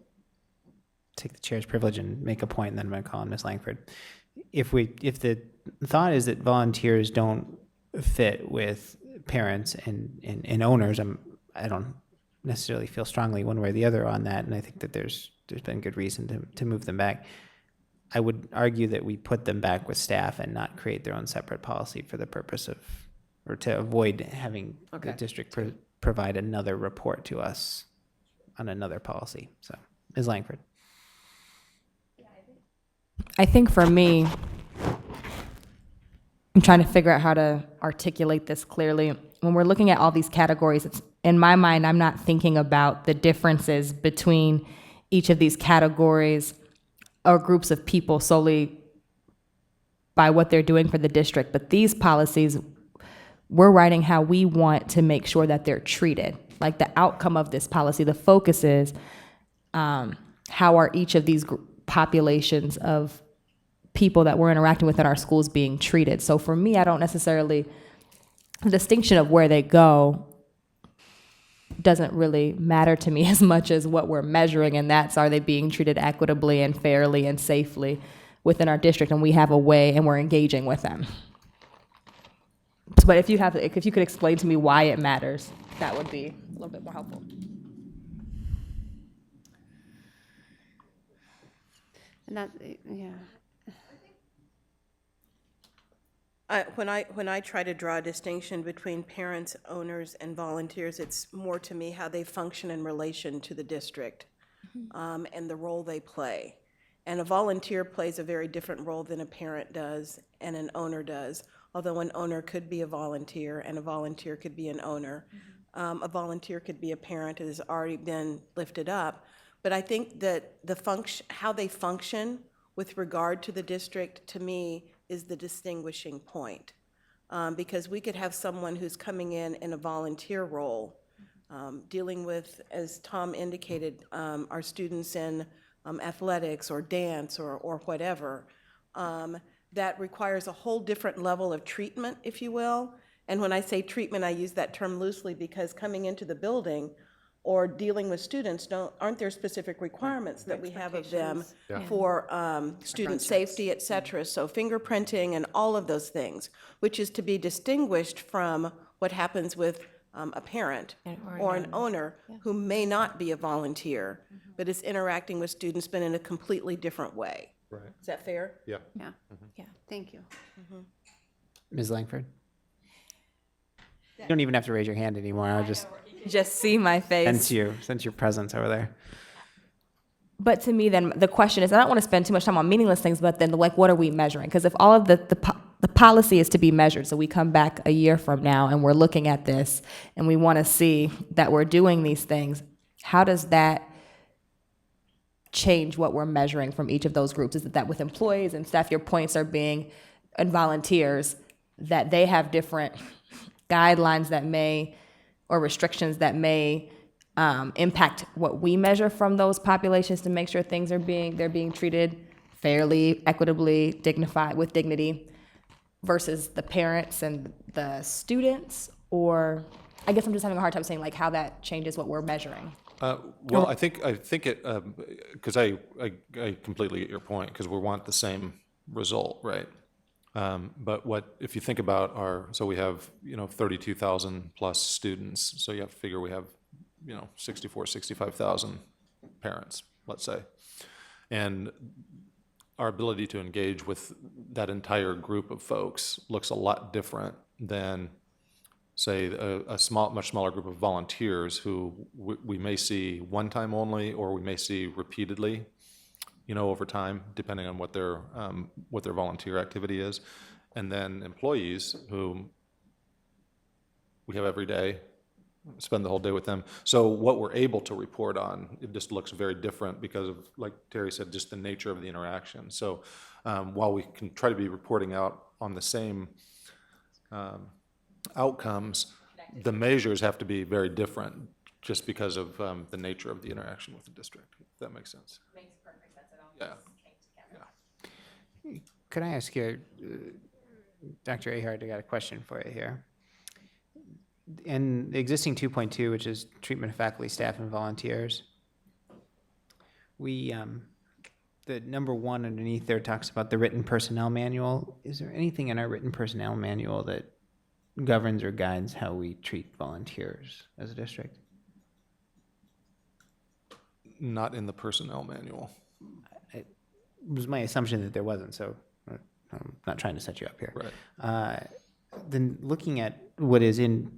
Speaker 3: take the chair's privilege and make a point, and then I'm going to call on Ms. Langford. If the thought is that volunteers don't fit with parents and owners, I don't necessarily feel strongly one way or the other on that, and I think that there's been good reason to move them back. I would argue that we put them back with staff and not create their own separate policy for the purpose of, or to avoid having the
Speaker 5: Okay.
Speaker 3: district provide another report to us on another policy. So, Ms. Langford.
Speaker 1: I think for me, I'm trying to figure out how to articulate this clearly. When we're looking at all these categories, it's, in my mind, I'm not thinking about the differences between each of these categories or groups of people solely by what they're doing for the district. But these policies, we're writing how we want to make sure that they're treated. Like the outcome of this policy, the focus is how are each of these populations of people that we're interacting with in our schools being treated. So for me, I don't necessarily, the distinction of where they go doesn't really matter to me as much as what we're measuring, and that's, are they being treated equitably and fairly and safely within our district, and we have a way and we're engaging with them. But if you could explain to me why it matters, that would be a little bit more helpful.
Speaker 10: And that, yeah.
Speaker 8: When I try to draw a distinction between parents, owners, and volunteers, it's more to me how they function in relation to the district and the role they play. And a volunteer plays a very different role than a parent does and an owner does, although an owner could be a volunteer and a volunteer could be an owner. A volunteer could be a parent, it has already been lifted up. But I think that how they function with regard to the district, to me, is the distinguishing point. Because we could have someone who's coming in a volunteer role, dealing with, as Tom indicated, our students in athletics or dance or whatever, that requires a whole different level of treatment, if you will. And when I say treatment, I use that term loosely because coming into the building or dealing with students, aren't there specific requirements that we have of them for student safety, et cetera? So fingerprinting and all of those things, which is to be distinguished from what happens with a parent or an owner who may not be a volunteer, but is interacting with students, but in a completely different way.
Speaker 6: Right.
Speaker 8: Is that fair?
Speaker 6: Yeah.
Speaker 10: Yeah.
Speaker 9: Yeah.
Speaker 10: Thank you.
Speaker 3: Ms. Langford? You don't even have to raise your hand anymore. I'll just
Speaker 1: Just see my face.
Speaker 3: sense your presence over there.
Speaker 1: But to me, then the question is, I don't want to spend too much time on meaningless things, but then like, what are we measuring? Because if all of the policy is to be measured, so we come back a year from now and we're looking at this and we want to see that we're doing these things, how does that change what we're measuring from each of those groups? Is it that with employees and staff, your points are being, and volunteers, that they have different guidelines that may, or restrictions that may impact what we measure from those populations to make sure things are they're being treated fairly, equitably, dignified, with dignity, versus the parents and the students? Or I guess I'm just having a hard time saying like how that changes what we're measuring.
Speaker 6: Well, I think it, because I completely get your point, because we want the same result, right? But if you think about so we have, 32,000 plus students, so you have to figure we have, 65,000 parents, let's say. And our ability to engage with that entire group of folks looks a lot different than, say, a much smaller group of volunteers who we may see one time only, or we may see repeatedly, over time, depending on what their volunteer activity is. And then employees who we have every day, spend the whole day with them. So what we're able to report on, it just looks very different because of, like Terry said, just the nature of the interaction. So while we can try to be reporting out on the same outcomes, the measures have to be very different just because of the nature of the interaction with the district, if that makes sense.
Speaker 1: Makes perfect sense.
Speaker 6: Yeah.
Speaker 3: Could I ask you, Dr. Ahart, I got a question for you here. In the existing 2.2, which is treatment of faculty, staff, and volunteers, we, the number 1 underneath there talks about the written personnel manual. Is there anything in our written personnel manual that governs or guides how we treat volunteers as a district?
Speaker 6: Not in the personnel manual.
Speaker 3: was my assumption that there wasn't, so I'm not trying to set you up here.
Speaker 6: Right.
Speaker 3: Then looking at what is in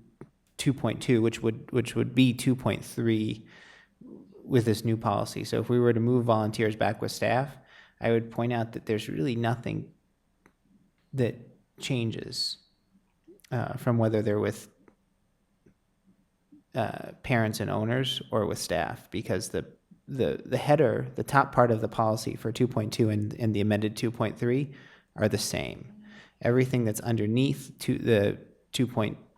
Speaker 3: 2.2, which would be 2.3 with this new policy. So if we were to move volunteers back with staff, I would point out that there's really nothing that changes from whether they're with parents and owners or with staff, because the header, the top part of the policy for 2.2 and the amended 2.3 are the same. Everything that's underneath the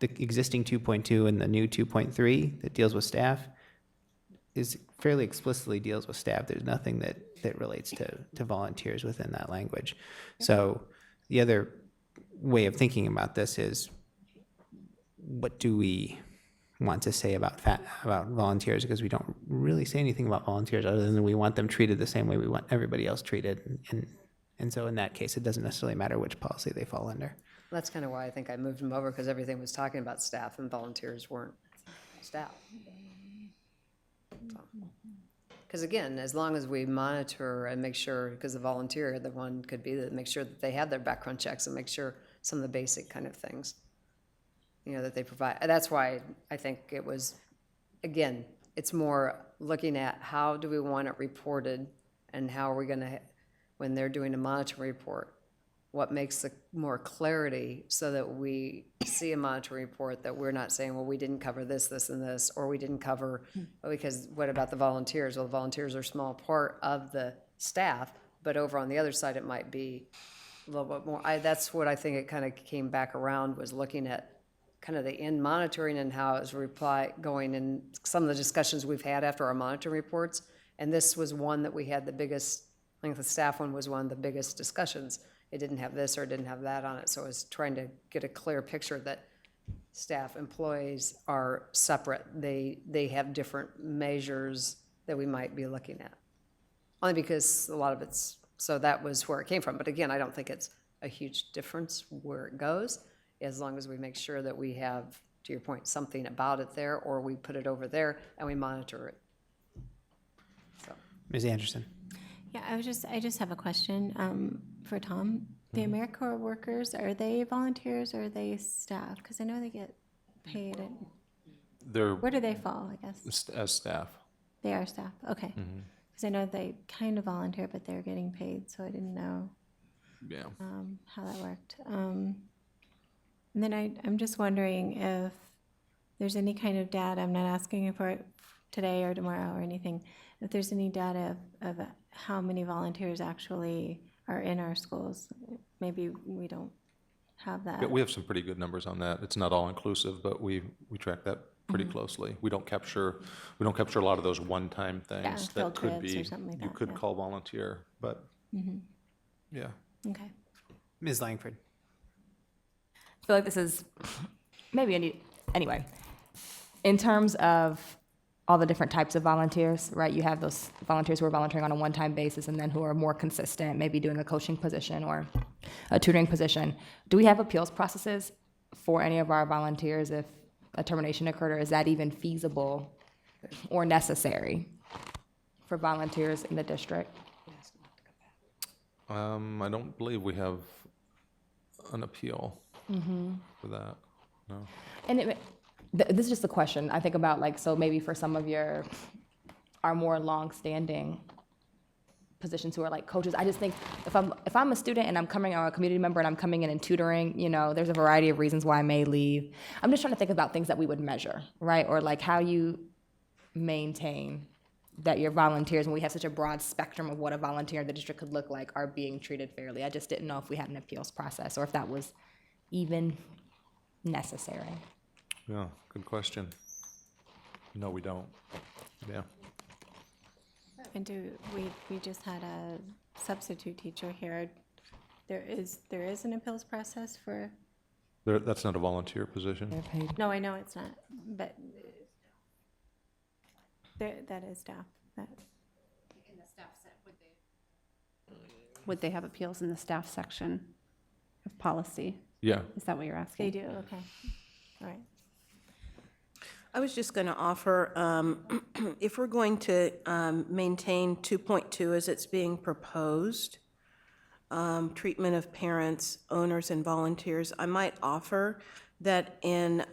Speaker 3: existing 2.2 and the new 2.3 that deals with staff is fairly explicitly deals with staff. There's nothing that relates to volunteers within that language. So the other way of thinking about this is, what do we want to say about volunteers? Because we don't really say anything about volunteers other than we want them treated the same way we want everybody else treated. And so in that case, it doesn't necessarily matter which policy they fall under.
Speaker 5: That's kind of why I think I moved them over, because everything was talking about staff and volunteers weren't staff. Because again, as long as we monitor and make sure, because the volunteer, the one could be that make sure that they have their background checks and make sure some of the basic kind of things, that they provide. That's why I think it was, again, it's more looking at how do we want it reported, and how are we going to, when they're doing a monitoring report, what makes more clarity so that we see a monitoring report that we're not saying, well, we didn't cover this, this, and this, or we didn't cover, because what about the volunteers? Well, the volunteers are a small part of the staff, but over on the other side, it might be a little bit more. That's what I think it kind of came back around, was looking at kind of the end monitoring and how it's going in some of the discussions we've had after our monitoring reports. And this was one that we had the biggest, I think the staff one was one of the biggest discussions. It didn't have this or it didn't have that on it. So I was trying to get a clear picture that staff employees are separate. They have different measures that we might be looking at. Only because a lot of it's, so that was where it came from. But again, I don't think it's a huge difference where it goes, as long as we make sure that we have, to your point, something about it there, or we put it over there and we monitor it. So.
Speaker 3: Ms. Anderson.
Speaker 9: Yeah, I just have a question for Tom. The AmeriCorps workers, are they volunteers or are they staff? Because I know they get paid.
Speaker 6: They're
Speaker 9: Where do they fall, I guess?
Speaker 6: as staff.
Speaker 9: They are staff, okay. Because I know they kind of volunteer, but they're getting paid, so I didn't know
Speaker 6: Yeah.
Speaker 9: how that worked. And then I'm just wondering if there's any kind of data, I'm not asking for it today or tomorrow or anything, if there's any data of how many volunteers actually are in our schools. Maybe we don't have that.
Speaker 6: Yeah, we have some pretty good numbers on that. It's not all inclusive, but we track that pretty closely. We don't capture a lot of those one-time things that
Speaker 9: field
Speaker 6: could
Speaker 9: trips
Speaker 6: be,
Speaker 9: or something like
Speaker 6: you
Speaker 9: that,
Speaker 6: could
Speaker 9: yeah.
Speaker 6: call volunteer, but yeah.
Speaker 9: Okay.
Speaker 3: Ms. Langford.
Speaker 1: I feel like this is anyway, in terms of all the different types of volunteers, right? You have those volunteers who are volunteering on a one-time basis and then who are more consistent, maybe doing a coaching position or a tutoring position. Do we have appeals processes for any of our volunteers if a termination occurred, or is that even feasible or necessary for volunteers in the district?
Speaker 6: I don't believe we have an appeal for that, no.
Speaker 1: And this is just a question. I think about so maybe for some of our more long-standing positions who are like coaches, I just think if I'm a student and I'm coming, or a community member and I'm coming in and tutoring, there's a variety of reasons why I may leave. I'm just trying to think about things that we would measure, right? Or how you maintain that your volunteers, when we have such a broad spectrum of what a volunteer in the district could look like, are being treated fairly. I just didn't know if we had an appeals process or if that was even necessary.
Speaker 6: Yeah, good question. No, we don't. Yeah.
Speaker 9: And we just had a substitute teacher here. There is an appeals process for,
Speaker 6: That's not a volunteer position.
Speaker 9: no, I know it's not, but that is staff.
Speaker 10: Would they have appeals in the staff section of policy?
Speaker 6: Yeah.
Speaker 10: Is that what you're asking?
Speaker 9: They do, okay. All right.
Speaker 8: I was just going to offer, if we're going to maintain 2.2 as it's being proposed, treatment of parents, owners, and volunteers, I might offer that in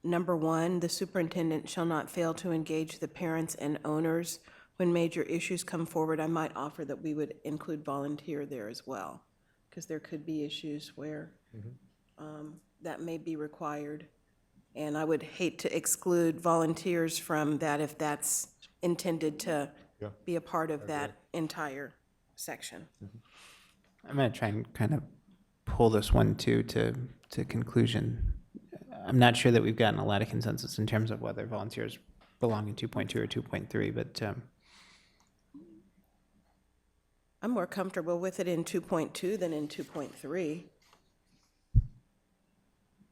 Speaker 8: number 1, the superintendent shall not fail to engage the parents and owners when major issues come forward. I might offer that we would include volunteer there as well, because there could be issues where that may be required. And I would hate to exclude volunteers from that if that's intended to be a part of that entire section.
Speaker 3: I'm going to try and kind of pull this one too to conclusion. I'm not sure that we've gotten a lot of consensus in terms of whether volunteers belong in 2.2 or 2.3, but
Speaker 8: I'm more comfortable with it in 2.2 than in 2.3.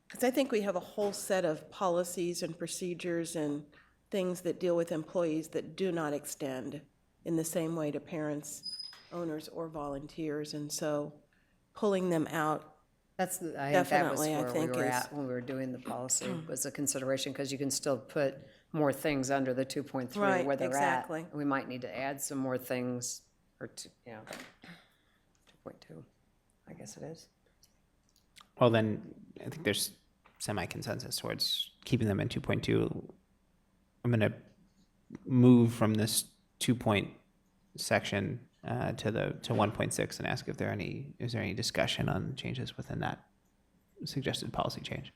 Speaker 8: Because I think we have a whole set of policies and procedures and things that deal with employees that do not extend in the same way to parents, owners, or volunteers. And so pulling them out,
Speaker 5: I think that was
Speaker 8: Definitely, I
Speaker 5: where we
Speaker 8: think
Speaker 5: were
Speaker 8: is-
Speaker 5: at when we were doing the policy, was a consideration, because you can still put more things under the 2.3
Speaker 8: Right,
Speaker 5: where they're
Speaker 8: exactly.
Speaker 5: at. We might need to add some more things, or, 2.2, I guess it is.
Speaker 3: well, then I think there's semi-consensus towards keeping them in 2.2. I'm going to move from this 2-point section to 1.6 and ask if is there any discussion on changes within that suggested policy change?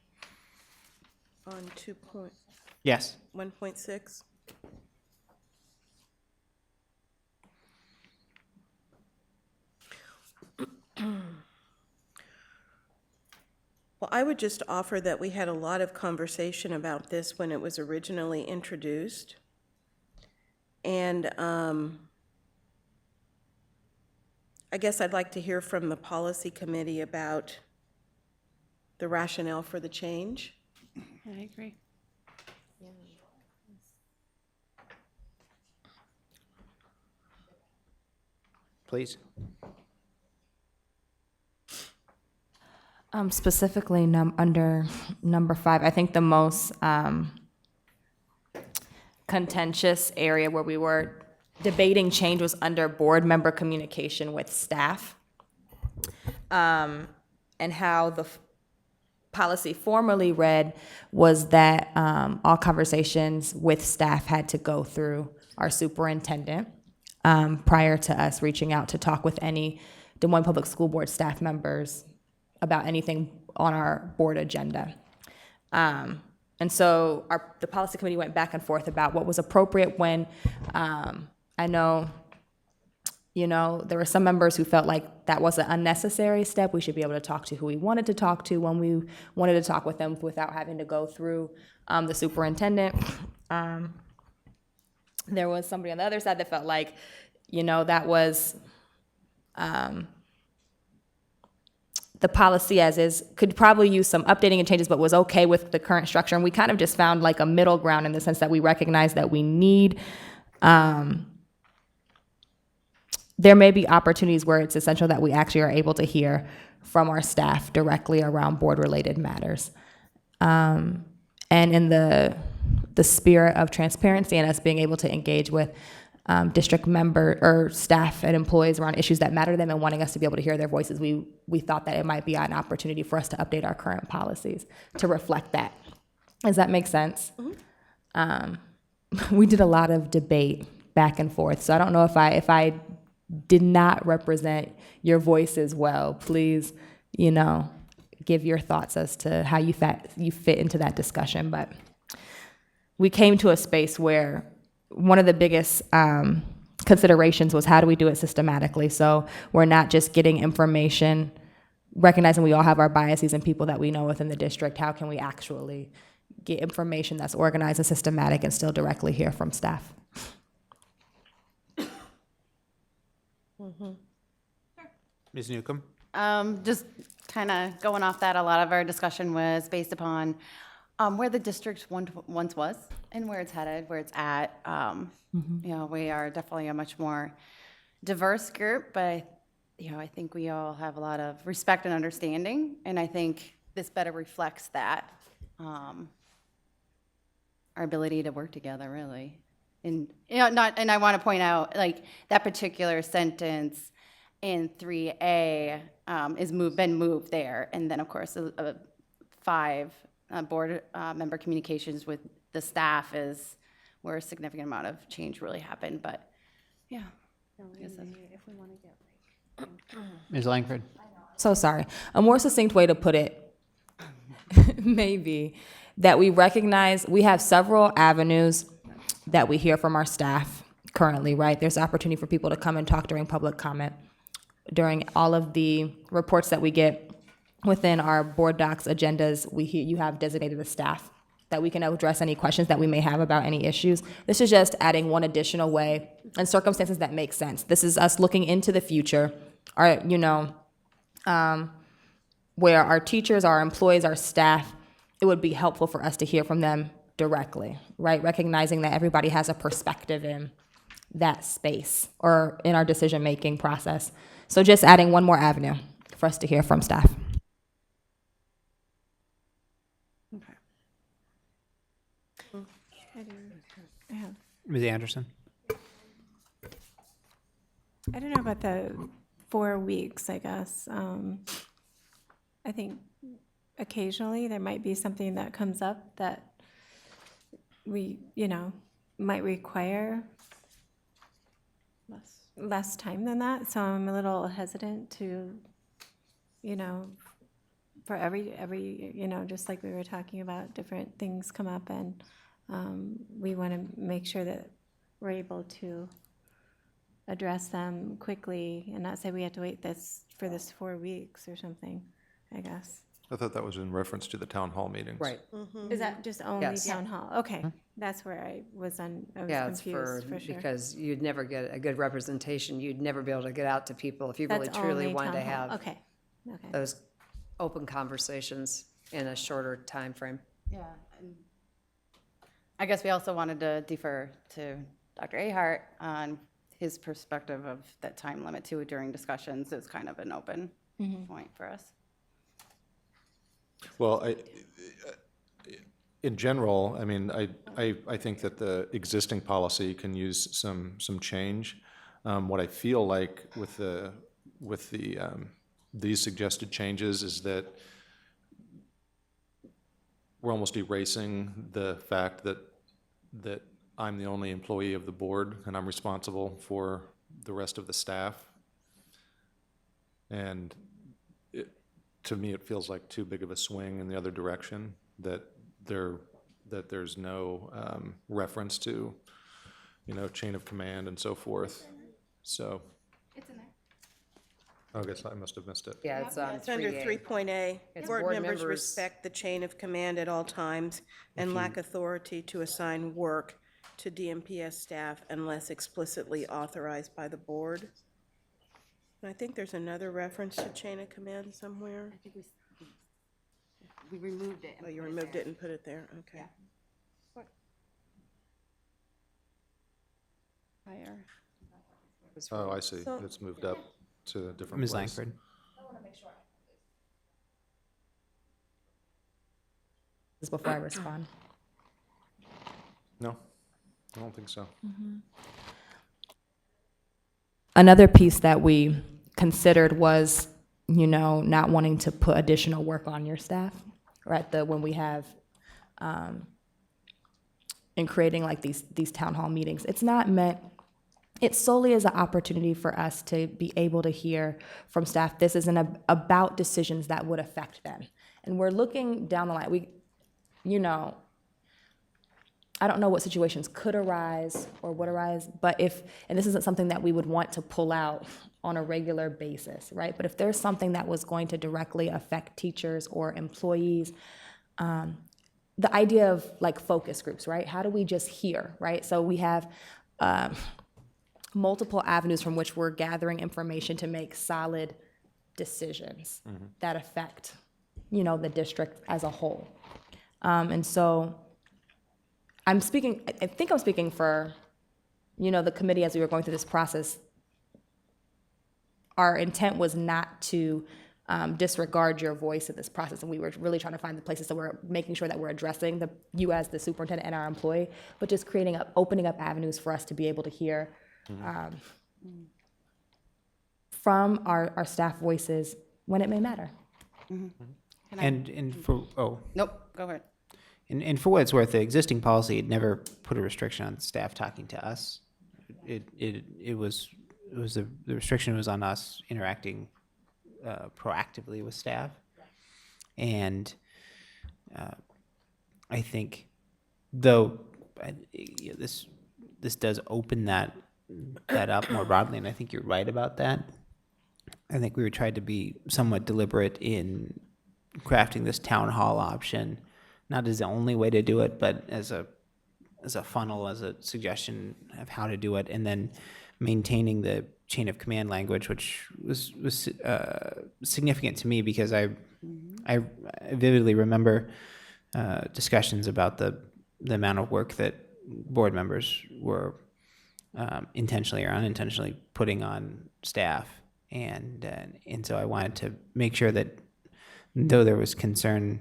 Speaker 8: on
Speaker 3: Yes.
Speaker 8: 1.6. Well, I would just offer that we had a lot of conversation about this when it was originally introduced. And I guess I'd like to hear from the policy committee about the rationale for the change.
Speaker 10: I agree.
Speaker 3: Please.
Speaker 1: Specifically, under number 5, I think the most contentious area where we were debating change was under board member communication with staff, and how the policy formerly read was that all conversations with staff had to go through our superintendent prior to us reaching out to talk with any Des Moines Public School Board staff members about anything on our board agenda. And so the policy committee went back and forth about what was appropriate when, I know, there were some members who felt like that was an unnecessary step. We should be able to talk to who we wanted to talk to when we wanted to talk with them without having to go through the superintendent. There was somebody on the other side that felt like, that was, the policy as is could probably use some updating and changes, but was okay with the current structure. And we kind of just found like a middle ground in the sense that we recognize that we need, there may be opportunities where it's essential that we actually are able to hear from our staff directly around board-related matters. And in the spirit of transparency and us being able to engage with district member or staff and employees around issues that matter to them and wanting us to be able to hear their voices, we thought that it might be an opportunity for us to update our current policies to reflect that. Does that make sense? We did a lot of debate back and forth, so I don't know if I did not represent your voice as well. Please, give your thoughts as to how you fit into that discussion. But we came to a space where one of the biggest considerations was how do we do it systematically, so we're not just getting information, recognizing we all have our biases and people that we know within the district. How can we actually get information that's organized and systematic and still directly hear from staff?
Speaker 3: Ms. Newcomb?
Speaker 2: Just kind of going off that, a lot of our discussion was based upon where the district once was and where it's headed, where it's at. We are definitely a much more diverse group, but I think we all have a lot of respect and understanding, and I think this better reflects that. our ability to work together, really. And, you know, not, and I want to point out, like, that particular sentence in 3A is been moved there. And then, of course, 5, board member communications with the staff is where a significant amount of change really happened, but, yeah. I guess that's-
Speaker 3: Ms. Langford?
Speaker 1: So sorry. A more succinct way to put it may be that we recognize we have several avenues that we hear from our staff currently, right? There's opportunity for people to come and talk during public comment. During all of the reports that we get within our board docs agendas, you have designated a staff that we can address any questions that we may have about any issues. This is just adding one additional way and circumstances that make sense. This is us looking into the future, where our teachers, our employees, our staff, it would be helpful for us to hear from them directly, right? Recognizing that everybody has a perspective in that space or in our decision-making process. So just adding one more avenue for us to hear from staff.
Speaker 3: Ms. Anderson?
Speaker 9: I don't know about the 4 weeks, I guess. I think occasionally there might be something that comes up that we, might require less time than that. So I'm a little hesitant to, for every, just like we were talking about, different things come up, and we want to make sure that we're able to address them quickly and not say we have to wait for this 4 weeks or something, I guess.
Speaker 6: I thought that was in reference to the town hall meetings.
Speaker 5: Right.
Speaker 9: Is that just only
Speaker 5: Yes.
Speaker 9: town hall? Okay, that's where I was
Speaker 5: Yeah, it's
Speaker 9: confused, for sure.
Speaker 5: because you'd never get a good representation. You'd never be able to get out to people if you really
Speaker 9: That's
Speaker 5: truly
Speaker 9: only
Speaker 5: wanted to
Speaker 9: town hall.
Speaker 5: have
Speaker 9: Okay.
Speaker 5: those open conversations in a shorter time frame.
Speaker 2: Yeah. And I guess we also wanted to defer to Dr. Ahart on his perspective of that time limit too during discussions. It's kind of an open point for us.
Speaker 6: Well, in general, I mean, I think that the existing policy can use some change. What I feel like with these suggested changes is that we're almost erasing the fact that I'm the only employee of the board and I'm responsible for the rest of the staff. And to me, it feels like too big of a swing in the other direction, that there's no reference to, chain of command and so forth. So. It's in there. I guess I must have missed it.
Speaker 5: Yeah, it's on
Speaker 8: It's under
Speaker 5: 3A.
Speaker 8: 3.A.
Speaker 5: It's
Speaker 8: Board
Speaker 5: board
Speaker 8: members
Speaker 5: members-
Speaker 8: respect the chain of command at all times and lack authority to assign work to DMPS staff unless explicitly authorized by the board. And I think there's another reference to chain of command somewhere.
Speaker 2: I think we removed it.
Speaker 8: Oh, you removed it and put it there, okay.
Speaker 2: Higher.
Speaker 6: Oh, I see.
Speaker 8: So-
Speaker 6: It's moved up to a different
Speaker 3: Ms.
Speaker 6: place.
Speaker 3: Langford?
Speaker 1: This is before I respond.
Speaker 6: No, I don't think so.
Speaker 1: Another piece that we considered was, not wanting to put additional work on your staff, right? When we have, in creating like these town hall meetings, it's solely as an opportunity for us to be able to hear from staff. This isn't about decisions that would affect them. And we're looking down the line. I don't know what situations could arise or would arise, but and this isn't something that we would want to pull out on a regular basis, right? But if there's something that was going to directly affect teachers or employees, the idea of like focus groups, right? How do we just hear, right? So we have multiple avenues from which we're gathering information to make solid decisions that affect, the district as a whole. And so I think I'm speaking for, the committee as we were going through this process. Our intent was not to disregard your voice in this process. And we were really trying to find the places that we're making sure that we're addressing you as the superintendent and our employee, but just opening up avenues for us to be able to hear from our staff voices when it may matter.
Speaker 3: And for,
Speaker 2: Nope, go ahead.
Speaker 3: and for what it's worth, the existing policy had never put a restriction on staff talking to us. The restriction was on us interacting proactively with staff. And I think, though, this does open that up more broadly, and I think you're right about that. I think we tried to be somewhat deliberate in crafting this town hall option, not as the only way to do it, but as a funnel, as a suggestion of how to do it, and then maintaining the chain of command language, which was significant to me because I vividly remember discussions about the amount of work that board members were intentionally or unintentionally putting on staff, and so I wanted to make sure that though there was concern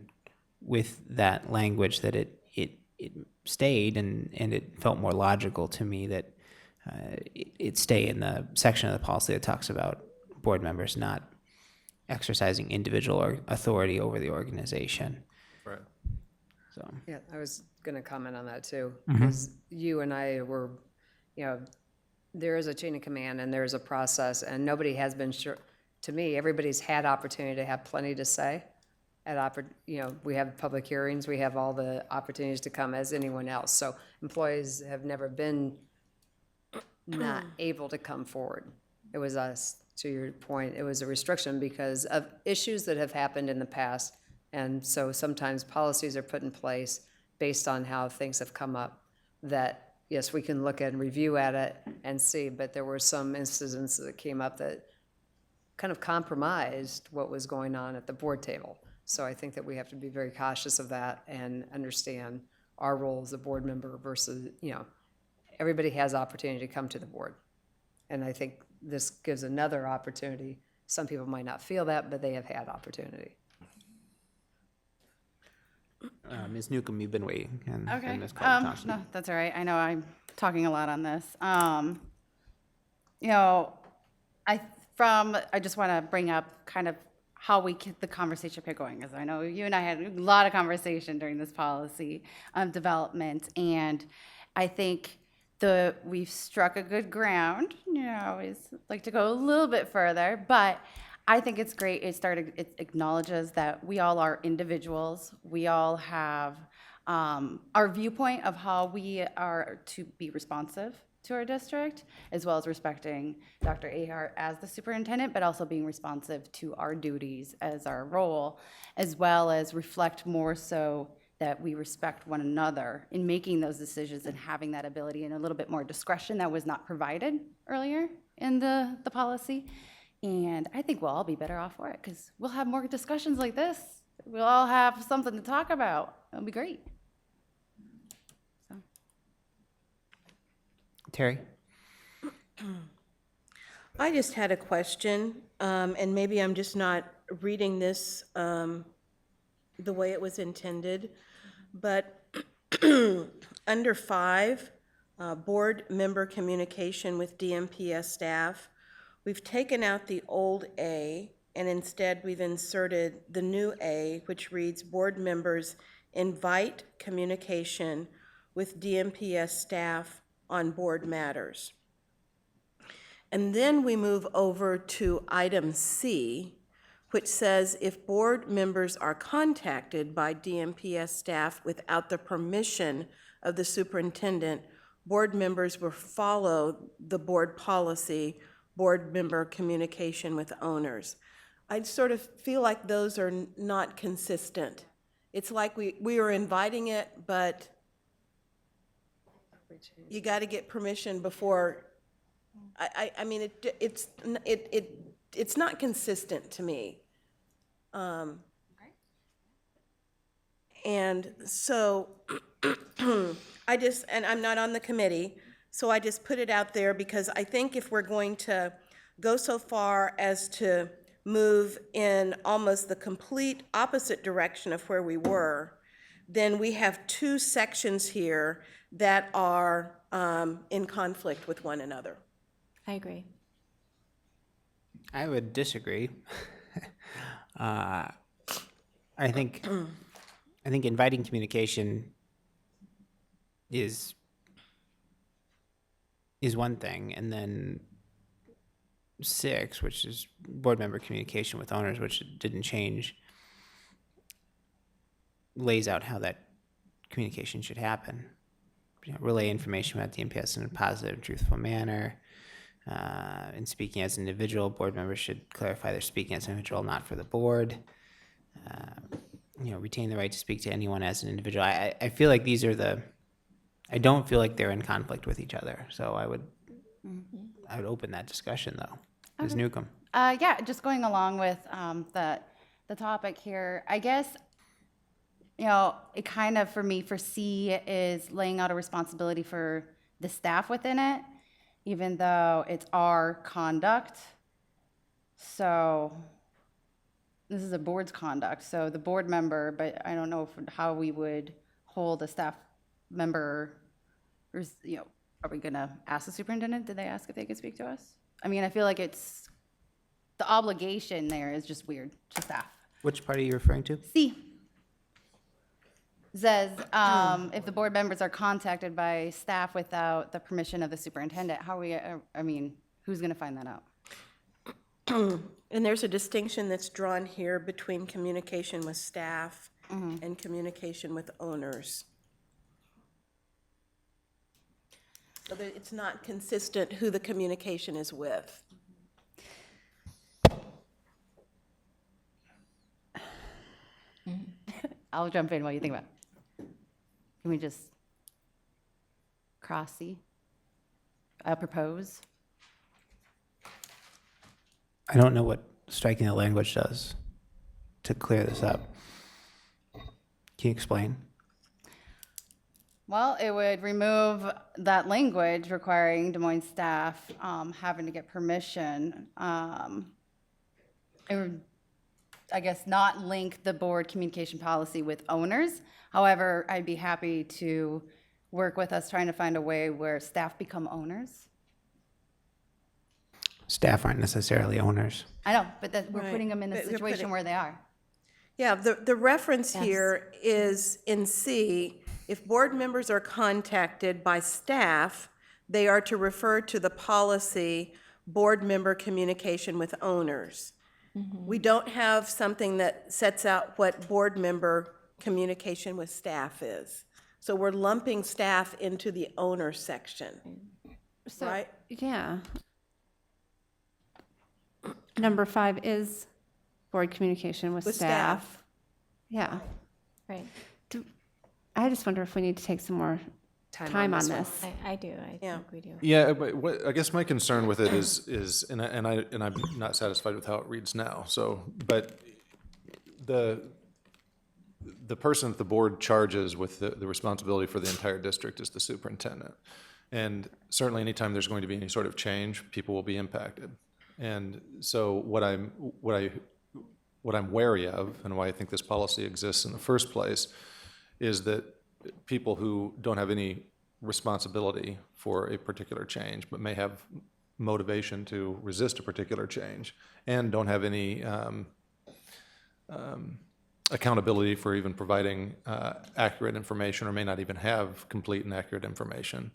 Speaker 3: with that language, that it stayed, and it felt more logical to me that it stay in the section of the policy that talks about board members not exercising individual authority over the organization.
Speaker 6: Right.
Speaker 3: So
Speaker 5: Yeah, I was going to comment on that too, because you and I were, there is a chain of command and there's a process, and nobody has been sure. To me, everybody's had opportunity to have plenty to say. We have public hearings, we have all the opportunities to come as anyone else. So employees have never been not able to come forward. It was us, to your point, it was a restriction because of issues that have happened in the past. And so sometimes policies are put in place based on how things have come up that, yes, we can look at and review at it and see, but there were some incidents that came up that kind of compromised what was going on at the board table. So I think that we have to be very cautious of that and understand our role as a board member versus, everybody has opportunity to come to the board. And I think this gives another opportunity. Some people might not feel that, but they have had opportunity.
Speaker 3: Ms. Newcomb, you've been waiting, and
Speaker 2: Okay.
Speaker 3: Ms. Carter-Thompson.
Speaker 2: No, that's all right. I know I'm talking a lot on this. I just want to bring up kind of how we keep the conversation kept going, because I know you and I had a lot of conversation during this policy development, and I think we've struck a good ground. I always like to go a little bit further, but I think it's great. It acknowledges that we all are individuals. We all have our viewpoint of how we are to be responsive to our district, as well as respecting Dr. Ahart as the superintendent, but also being responsive to our duties as our role, as well as reflect more so that we respect one another in making those decisions and having that ability and a little bit more discretion that was not provided earlier in the policy. And I think we'll all be better off for it because we'll have more discussions like this. We'll all have something to talk about. It'll be great. So.
Speaker 3: Terry?
Speaker 8: I just had a question, and maybe I'm just not reading this the way it was intended, but under 5, board member communication with DMPS staff, we've taken out the old A, and instead we've inserted the new A, which reads, board members invite communication with DMPS staff on board matters. And then we move over to item C, which says if board members are contacted by DMPS staff without the permission of the superintendent, board members will follow the board policy, board member communication with owners. I sort of feel like those are not consistent. It's like we are inviting it, but you got to get permission before. I mean, it's not consistent to me. And so and I'm not on the committee, so I just put it out there because I think if we're going to go so far as to move in almost the complete opposite direction of where we were, then we have two sections here that are in conflict with one another.
Speaker 9: I agree.
Speaker 3: I would disagree. I think inviting communication is one thing, and then 6, which is board member communication with owners, which didn't change, lays out how that communication should happen. Relay information about DMPS in a positive, truthful manner. In speaking as an individual, board members should clarify they're speaking as an individual, not for the board. Retain the right to speak to anyone as an individual. I feel like these are I don't feel like they're in conflict with each other. So I would open that discussion though. Ms. Newcomb.
Speaker 2: Yeah, just going along with the topic here, I guess, it kind of, for me, for C, is laying out a responsibility for the staff within it, even though it's our conduct. So this is a board's conduct, so the board member, but I don't know how we would hold a staff member, or, are we gonna ask the superintendent? Did they ask if they could speak to us? I mean, I feel like it's, the obligation there is just weird to staff.
Speaker 3: Which part are you referring to?
Speaker 2: C says, if the board members are contacted by staff without the permission of the superintendent, how are we, who's gonna find that out?
Speaker 8: And there's a distinction that's drawn here between communication with staff and communication with owners. So that it's not consistent who the communication is with.
Speaker 2: I'll jump in while you think about it. Can we just cross C? I'll propose.
Speaker 3: I don't know what striking the language does to clear this up. Can you explain?
Speaker 2: Well, it would remove that language requiring Des Moines staff having to get permission. It would, I guess, not link the board communication policy with owners. However, I'd be happy to work with us trying to find a way where staff become owners.
Speaker 3: Staff aren't necessarily owners.
Speaker 2: I know, but we're
Speaker 8: Right.
Speaker 2: putting them in a
Speaker 8: But we're
Speaker 2: situation
Speaker 8: putting-
Speaker 2: where they are.
Speaker 8: Yeah, the reference here is in C, if board members are contacted by staff, they are to refer to the policy, board member communication with owners. We don't have something that sets out what board member communication with staff is. So we're lumping staff into the owner section,
Speaker 10: So,
Speaker 8: right?
Speaker 10: yeah. Number 5 is board communication with
Speaker 8: With
Speaker 10: staff.
Speaker 8: staff.
Speaker 10: Yeah.
Speaker 9: Right.
Speaker 10: I just wonder if we need to take some more time on this.
Speaker 9: I do. I
Speaker 8: Yeah.
Speaker 9: think we do.
Speaker 6: Yeah, but I guess my concern with it is, and I'm not satisfied with how it reads now. So, but the person that the board charges with the responsibility for the entire district is the superintendent. And certainly anytime there's going to be any sort of change, people will be impacted. And so what I'm wary of, and why I think this policy exists in the first place, is that people who don't have any responsibility for a particular change, but may have motivation to resist a particular change, and don't have any accountability for even providing accurate information, or may not even have complete and accurate information,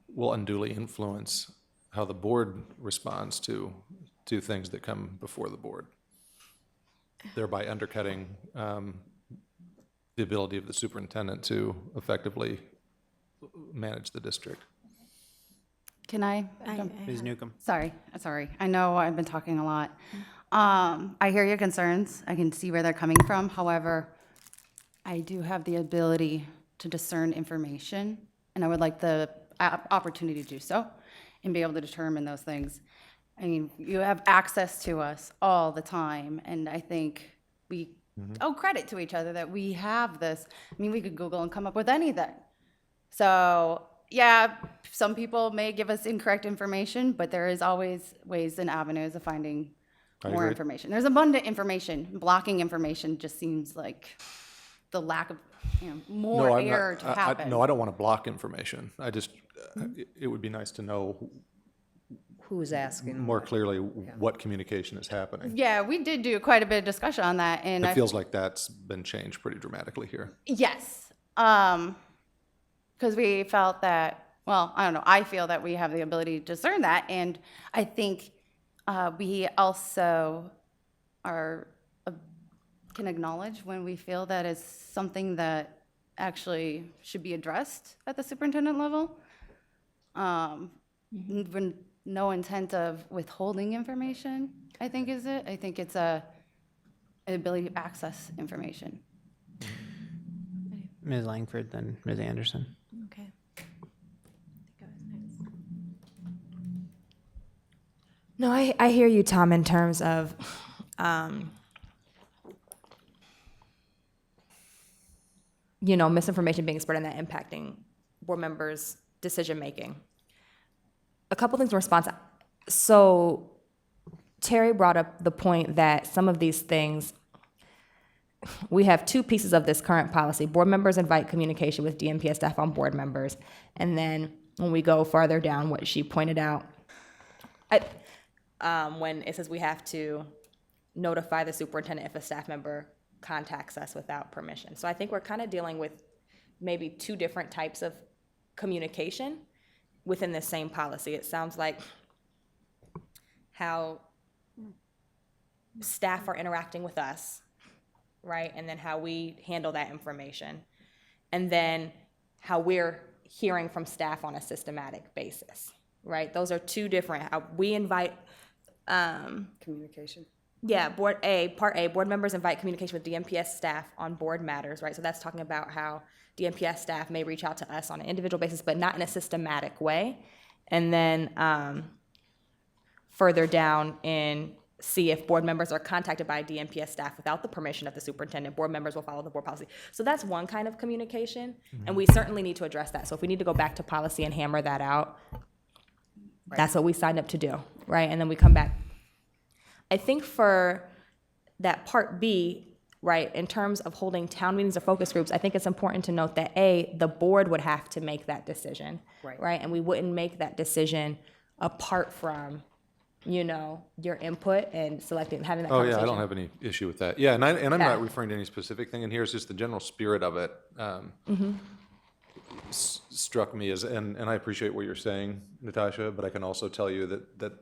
Speaker 6: will unduly influence how the board responds to things that come before the board, thereby undercutting the ability of the superintendent to effectively manage the district.
Speaker 2: Can I?
Speaker 3: Ms. Newcomb.
Speaker 2: Sorry. I know I've been talking a lot. I hear your concerns. I can see where they're coming from. However, I do have the ability to discern information, and I would like the opportunity to do so and be able to determine those things. I mean, you have access to us all the time, and I think we owe credit to each other that we have this. I mean, we could Google and come up with anything. So, yeah, some people may give us incorrect information, but there is always ways and avenues of finding more
Speaker 6: agree.
Speaker 2: information. There's abundant information. Blocking information just seems like the lack of, more
Speaker 6: No, I'm
Speaker 2: error
Speaker 6: not,
Speaker 2: to happen.
Speaker 6: no, I don't want to block information. I just, it would be nice to know
Speaker 5: Who's asking?
Speaker 6: more clearly what communication is happening.
Speaker 2: Yeah, we did do quite a bit of discussion on that, and
Speaker 6: It feels like that's been changed pretty dramatically here.
Speaker 2: yes, because we felt that. Well, I don't know. I feel that we have the ability to discern that, and I think we also can acknowledge when we feel that it's something that actually should be addressed at the superintendent level. When no intent of withholding information, I think is it. I think it's an ability to access information.
Speaker 3: Ms. Langford, then Ms. Anderson.
Speaker 9: Okay. I think I was next.
Speaker 1: No, I hear you, Tom, in terms of misinformation being spread and that impacting board members' decision making. A couple things in response. So Terry brought up the point that some of these things, we have two pieces of this current policy. Board members invite communication with DMPS staff on board members. And then when we go farther down, what she pointed out, when it says we have to notify the superintendent if a staff member contacts us without permission. So I think we're kind of dealing with maybe two different types of communication within the same policy. It sounds like how staff are interacting with us, right? And then how we handle that information. And then how we're hearing from staff on a systematic basis, right? Those are two different, how we invite,
Speaker 5: Communication.
Speaker 1: yeah, Part A, board members invite communication with DMPS staff on board matters, right? So that's talking about how DMPS staff may reach out to us on an individual basis, but not in a systematic way. And then further down in C, if board members are contacted by DMPS staff without the permission of the superintendent, board members will follow the board policy. So that's one kind of communication, and we certainly need to address that. So if we need to go back to policy and hammer that out, that's what we signed up to do, right? And then we come back. I think for that Part B, right, in terms of holding town meetings or focus groups, I think it's important to note that A, the board would have to make that decision, right? And we wouldn't make that decision apart from, your input and selecting, having that
Speaker 6: Oh,
Speaker 1: conversation.
Speaker 6: yeah, I don't have any issue with that. Yeah, and I'm not referring to any specific thing in here, it's just the general spirit of it struck me as, and I appreciate what you're saying, Natasha, but I can also tell you that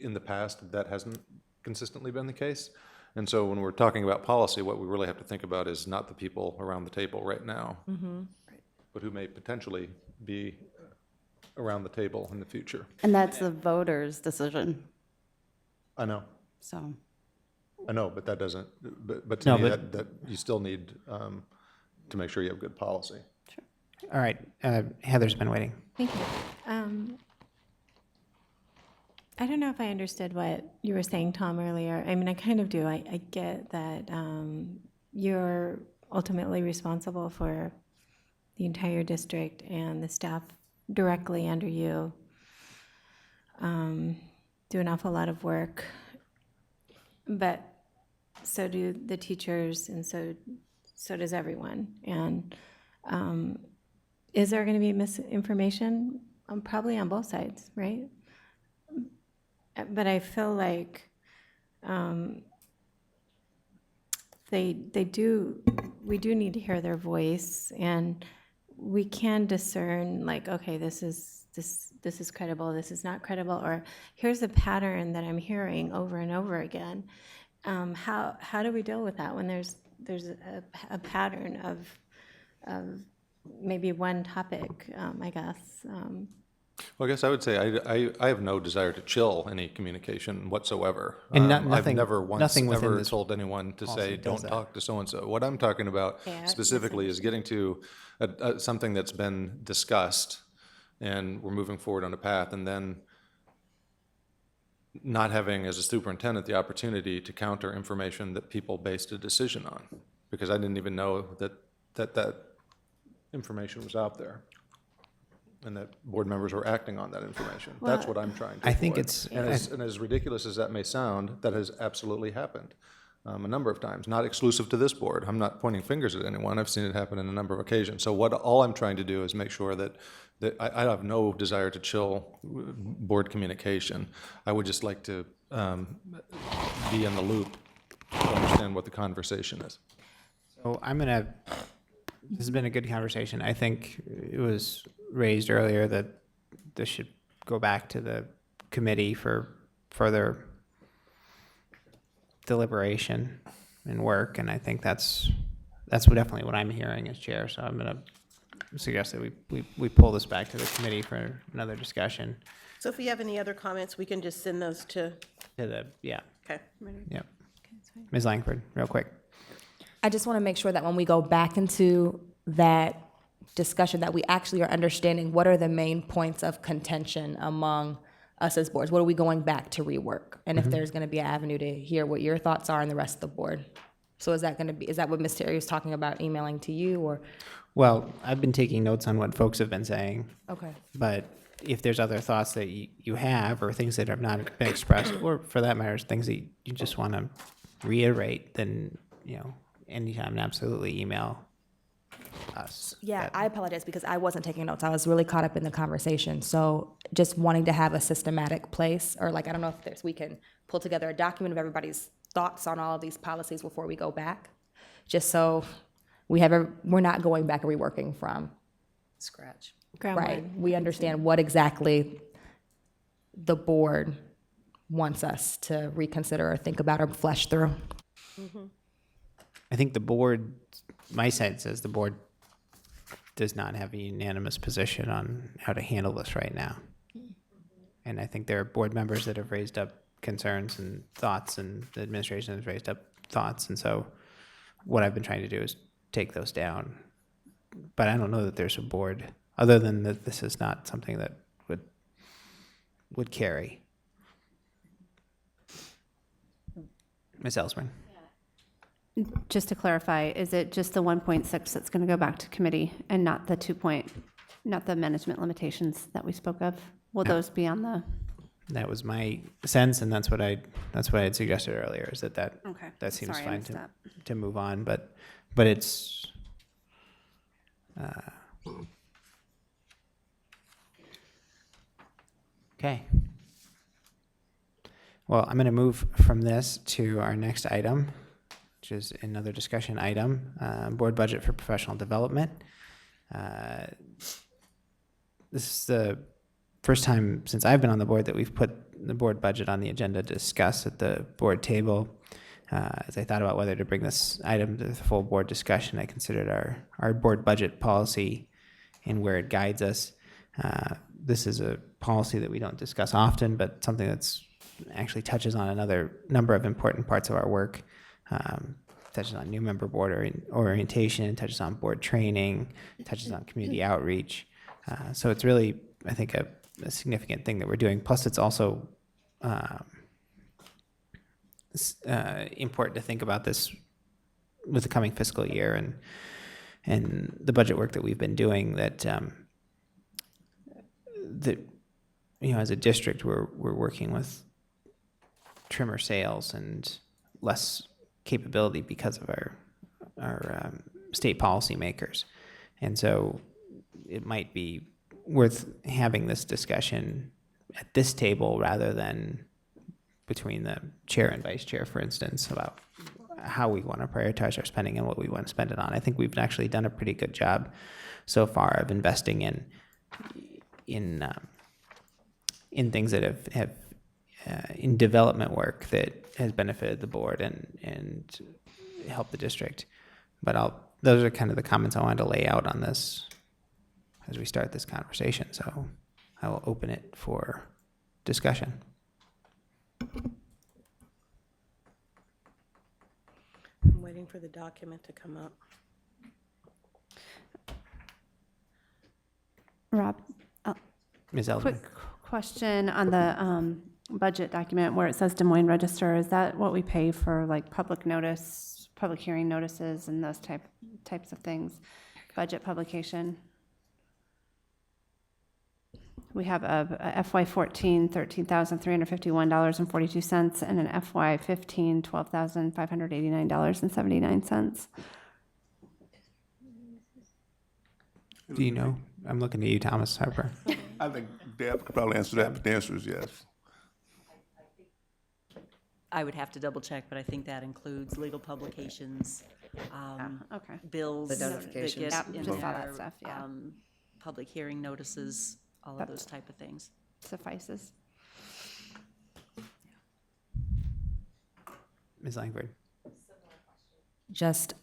Speaker 6: in the past, that hasn't consistently been the case. And so when we're talking about policy, what we really have to think about is not the people around the table right now, but who may potentially be around the table in the future.
Speaker 2: And that's the voters' decision.
Speaker 6: I know,
Speaker 2: So
Speaker 6: but that doesn't, but to
Speaker 3: No,
Speaker 6: me,
Speaker 3: but-
Speaker 6: that you still need to make sure you have good policy.
Speaker 3: All right, Heather's been waiting.
Speaker 9: Thank you. I don't know if I understood what you were saying, Tom, earlier. I mean, I kind of do. I get that you're ultimately responsible for the entire district and the staff directly under you do an awful lot of work. But so do the teachers, and so does everyone. And is there going to be misinformation? Probably on both sides, right? But I feel like we do need to hear their voice, and we can discern, like, okay, this is credible, this is not credible, or here's a pattern that I'm hearing over and over again. How do we deal with that when there's a pattern of maybe one topic, I guess?
Speaker 6: Well, I guess I would say I have no desire to chill any communication whatsoever.
Speaker 3: And
Speaker 6: I've
Speaker 3: nothing-
Speaker 6: never once
Speaker 3: nothing within
Speaker 6: ever
Speaker 3: this
Speaker 6: told anyone to
Speaker 3: policy
Speaker 6: say,
Speaker 3: does
Speaker 6: don't
Speaker 3: that.
Speaker 6: talk to so-and-so. What I'm talking about
Speaker 9: Yeah,
Speaker 6: specifically is getting to something that's been discussed, and we're moving forward on a path, and then not having, as a superintendent, the opportunity to counter information that people based a decision on, because I didn't even know that information was out there. and that board members were acting on that information. That's what I'm trying to
Speaker 3: I think
Speaker 6: avoid.
Speaker 3: it's-
Speaker 6: And as ridiculous as that may sound, that has absolutely happened a number of times, not exclusive to this board. I'm not pointing fingers at anyone. I've seen it happen in a number of occasions. So all I'm trying to do is make sure that I have no desire to chill board communication. I would just like to be in the loop to understand what the conversation is.
Speaker 3: So this has been a good conversation. I think it was raised earlier that this should go back to the committee for further deliberation and work, and I think that's definitely what I'm hearing as chair. So I'm going to suggest that we pull this back to the committee for another discussion.
Speaker 8: So if we have any other comments, we can just send those to,
Speaker 3: Yeah.
Speaker 8: okay.
Speaker 3: Ms. Langford, real quick.
Speaker 1: I just want to make sure that when we go back into that discussion, that we actually are understanding what are the main points of contention among us as boards. What are we going back to rework? And if there's going to be an avenue to hear what your thoughts are and the rest of the board. So is that what Ms. Terry was talking about, emailing to you, or?
Speaker 3: Well, I've been taking notes on what folks have been saying,
Speaker 1: Okay.
Speaker 3: but if there's other thoughts that you have or things that have not been expressed, or for that matter, things that you just want to reiterate, then, anytime, absolutely email us.
Speaker 1: Yeah, I apologize because I wasn't taking notes. I was really caught up in the conversation. So just wanting to have a systematic place, or I don't know if we can pull together a document of everybody's thoughts on all of these policies before we go back, just so we're not going back and reworking from.
Speaker 5: Scratch.
Speaker 1: Right. We understand what exactly the board wants us to reconsider or think about or flesh through.
Speaker 3: I think my sense is the board does not have a unanimous position on how to handle this right now. And I think there are board members that have raised up concerns and thoughts, and the administration has raised up thoughts. And so what I've been trying to do is take those down. But I don't know that there's a board, other than that this is not something that would carry. Ms. Ellsworth.
Speaker 10: Just to clarify, is it just the 1.6 that's going to go back to committee and not the not the management limitations that we spoke of? Will those be on the?
Speaker 3: That was my sense, and that's what I had suggested earlier. Is that
Speaker 10: Okay.
Speaker 3: that seems
Speaker 10: Sorry, I
Speaker 3: fine
Speaker 10: missed that.
Speaker 3: to move on, but it's. Okay. Well, I'm going to move from this to our next item, which is another discussion item, board budget for professional development. This is the first time since I've been on the board that we've put the board budget on the agenda to discuss at the board table. As I thought about whether to bring this item to the full board discussion, I considered our board budget policy and where it guides us. This is a policy that we don't discuss often, but something that's actually touches on another number of important parts of our work. Touches on new member board orientation, touches on board training, touches on community outreach. So it's really, I think, a significant thing that we're doing. Plus, it's also important to think about this with the coming fiscal year and the budget work that we've been doing. That as a district, we're working with trimmer sales and less capability because of our state policymakers, and so it might be worth having this discussion at this table rather than between the chair and vice chair, for instance, about how we want to prioritize our spending and what we want to spend it on. I think we've actually done a pretty good job so far of investing in things that have in development work that has benefited the board and helped the district. But those are kind of the comments I wanted to lay out on this as we start this conversation. So I will open it for discussion.
Speaker 8: I'm waiting for the document to come up.
Speaker 10: Rob,
Speaker 3: Ms. Ellsworth.
Speaker 10: quick question on the budget document where it says Des Moines Register. Is that what we pay for, like public notice, public hearing notices, and those types of things? Budget publication. we have a FY14, $13,351.42, and an FY15, $12,589.79.
Speaker 3: Do you know? I'm looking at you, Thomas Harper.
Speaker 11: I think Deb could probably answer that, but the answer is yes.
Speaker 4: I would have to double check, but I think that includes legal publications,
Speaker 10: Okay.
Speaker 4: bills.
Speaker 5: The
Speaker 4: that
Speaker 5: notifications.
Speaker 4: get
Speaker 10: Yep,
Speaker 4: in
Speaker 10: just all that
Speaker 4: there,
Speaker 10: stuff, yeah.
Speaker 4: Public hearing notices, all of those type of things.
Speaker 10: Suffices.
Speaker 3: Ms. Langford.
Speaker 1: Just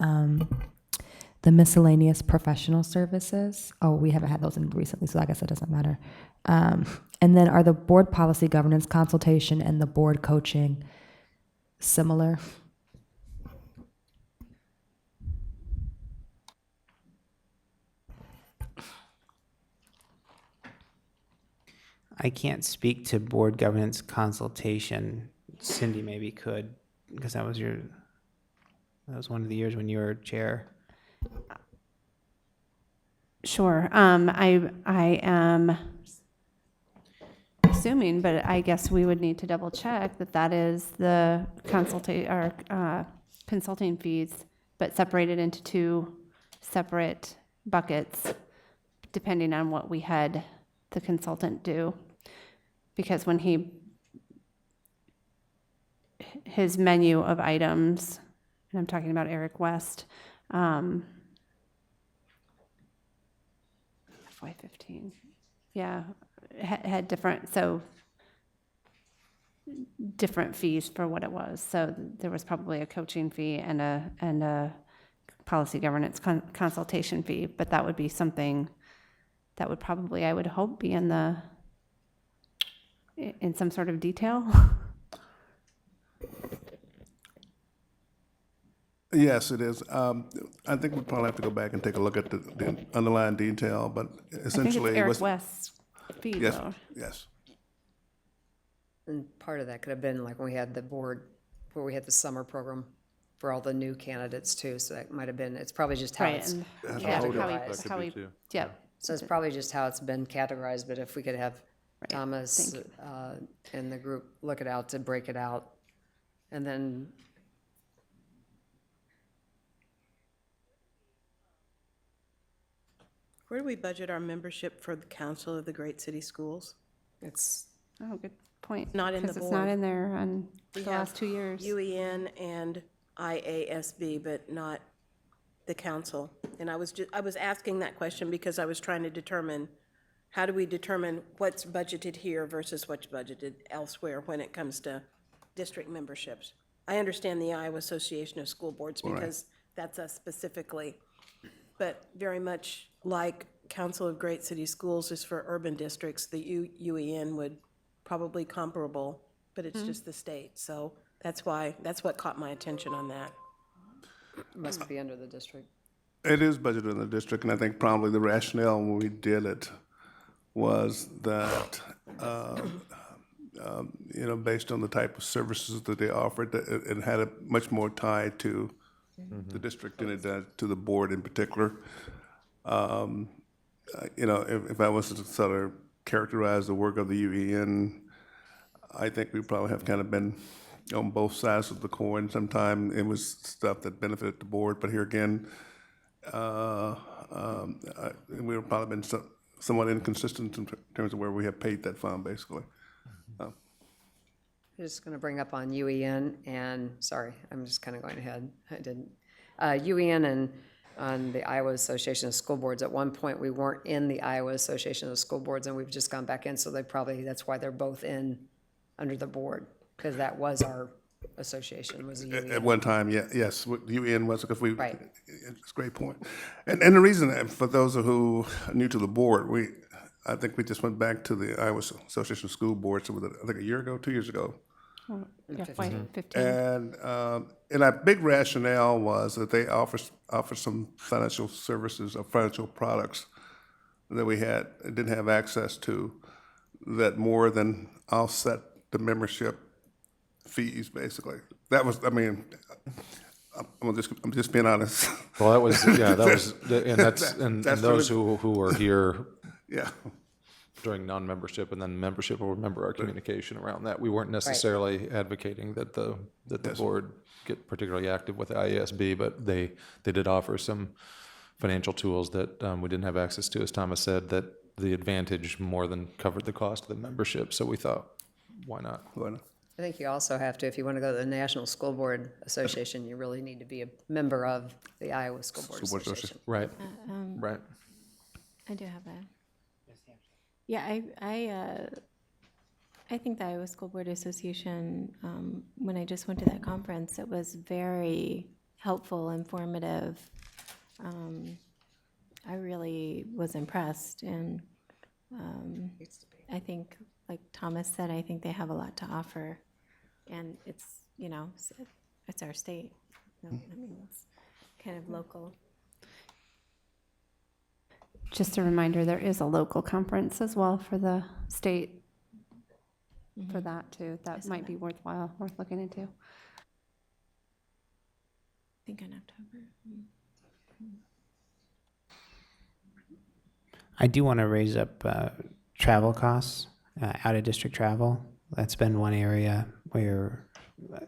Speaker 1: the miscellaneous professional services. Oh, we haven't had those in recently, so I guess it doesn't matter. And then are the board policy governance consultation and the board coaching similar?
Speaker 3: I can't speak to board governance consultation. Cindy maybe could, because that was one of the years when you were chair.
Speaker 10: Sure. I am assuming, but I guess we would need to double check that is the consulting fees, but separated into two separate buckets, depending on what we had the consultant do. Because when his menu of items, and I'm talking about Eric West, FY15, yeah, had different fees for what it was. So there was probably a coaching fee and a policy governance consultation fee, but that would be something that would probably, I would hope, be in some sort of detail.
Speaker 11: Yes, it is. I think we probably have to go back and take a look at the underlying detail, but
Speaker 10: I think it's
Speaker 11: essentially.
Speaker 10: Eric West's fee,
Speaker 11: Yes,
Speaker 10: though.
Speaker 11: yes.
Speaker 5: And part of that could have been like when we had the board, where we had the summer program for all the new candidates too, so that might have been, it's probably just how
Speaker 10: Right,
Speaker 5: it's
Speaker 10: and
Speaker 5: categorized.
Speaker 10: how he, yep.
Speaker 5: So it's probably just how it's been categorized, but if we could have Thomas
Speaker 10: thank
Speaker 5: and the group look it out to break it out, and then
Speaker 8: Where do we budget our membership for the Council of the Great City Schools?
Speaker 5: it's,
Speaker 10: Oh, good point.
Speaker 8: Not in the
Speaker 10: Because it's not
Speaker 8: board.
Speaker 10: in there on
Speaker 8: We
Speaker 10: the
Speaker 8: have
Speaker 10: last 2 years.
Speaker 8: UEN and IASB, but not the council. And I was asking that question because I was trying to determine, how do we determine what's budgeted here versus what's budgeted elsewhere when it comes to district memberships? I understand the Iowa Association of School Boards because that's us specifically, but very much like Council of Great City Schools is for urban districts, the UEN would probably comparable, but it's just the state. So that's what caught my attention on that.
Speaker 5: must be under the district.
Speaker 11: It is budgeted in the district, and I think probably the rationale when we did it was that, based on the type of services that they offered, that it had a much more tie to the district than it does to the board in particular. If I was to sort of characterize the work of the UEN, I think we probably have kind of been on both sides of the coin. Sometimes it was stuff that benefited the board, but here again, we've probably been somewhat inconsistent in terms of where we have paid that fund, basically.
Speaker 5: I'm just going to bring up on UEN and, sorry, I'm just kind of going ahead. I didn't. UEN and on the Iowa Association of School Boards, at one point, we weren't in the Iowa Association of School Boards, and we've just gone back in, so that's why they're both under the board, because that was our association, was the
Speaker 11: At
Speaker 5: UEN.
Speaker 11: one time, yes, UEN was, because we,
Speaker 5: Right.
Speaker 11: it's a great point. And the reason, that for those who are new to the board, I think we just went back to the Iowa Association of School Boards, I think a year ago, 2 years ago.
Speaker 10: Yeah, 15.
Speaker 11: And our big rationale was that they offer some financial services or financial products that we didn't have access to, that more than offset the membership fees, basically. That was, I'm just being honest.
Speaker 6: Well, that was, and that's, and
Speaker 11: That's
Speaker 6: those
Speaker 11: really-
Speaker 6: who are here
Speaker 11: Yeah.
Speaker 6: during non-membership, and then membership will remember our communication around that. We weren't necessarily advocating that the board get particularly active with IASB, but they did offer some financial tools that we didn't have access to, as Thomas said, that the advantage more than covered the cost of the membership. So we thought, why not?
Speaker 5: I think you also have to, if you want to go to the National School Board Association, you really need to be a member of the Iowa School Board Association.
Speaker 6: Right, right.
Speaker 9: I do have a. Yeah, I think the Iowa School Board Association, when I just went to that conference, it was very helpful, informative. I really was impressed, and I think, like Thomas said, I think they have a lot to offer, and it's, you know, it's our state. I mean, it's kind of local.
Speaker 10: Just a reminder, there is a local conference as well for the state for that too. That might be worth looking into.
Speaker 9: I think in October.
Speaker 3: I do want to raise up travel costs, out-of-district travel. That's been one area where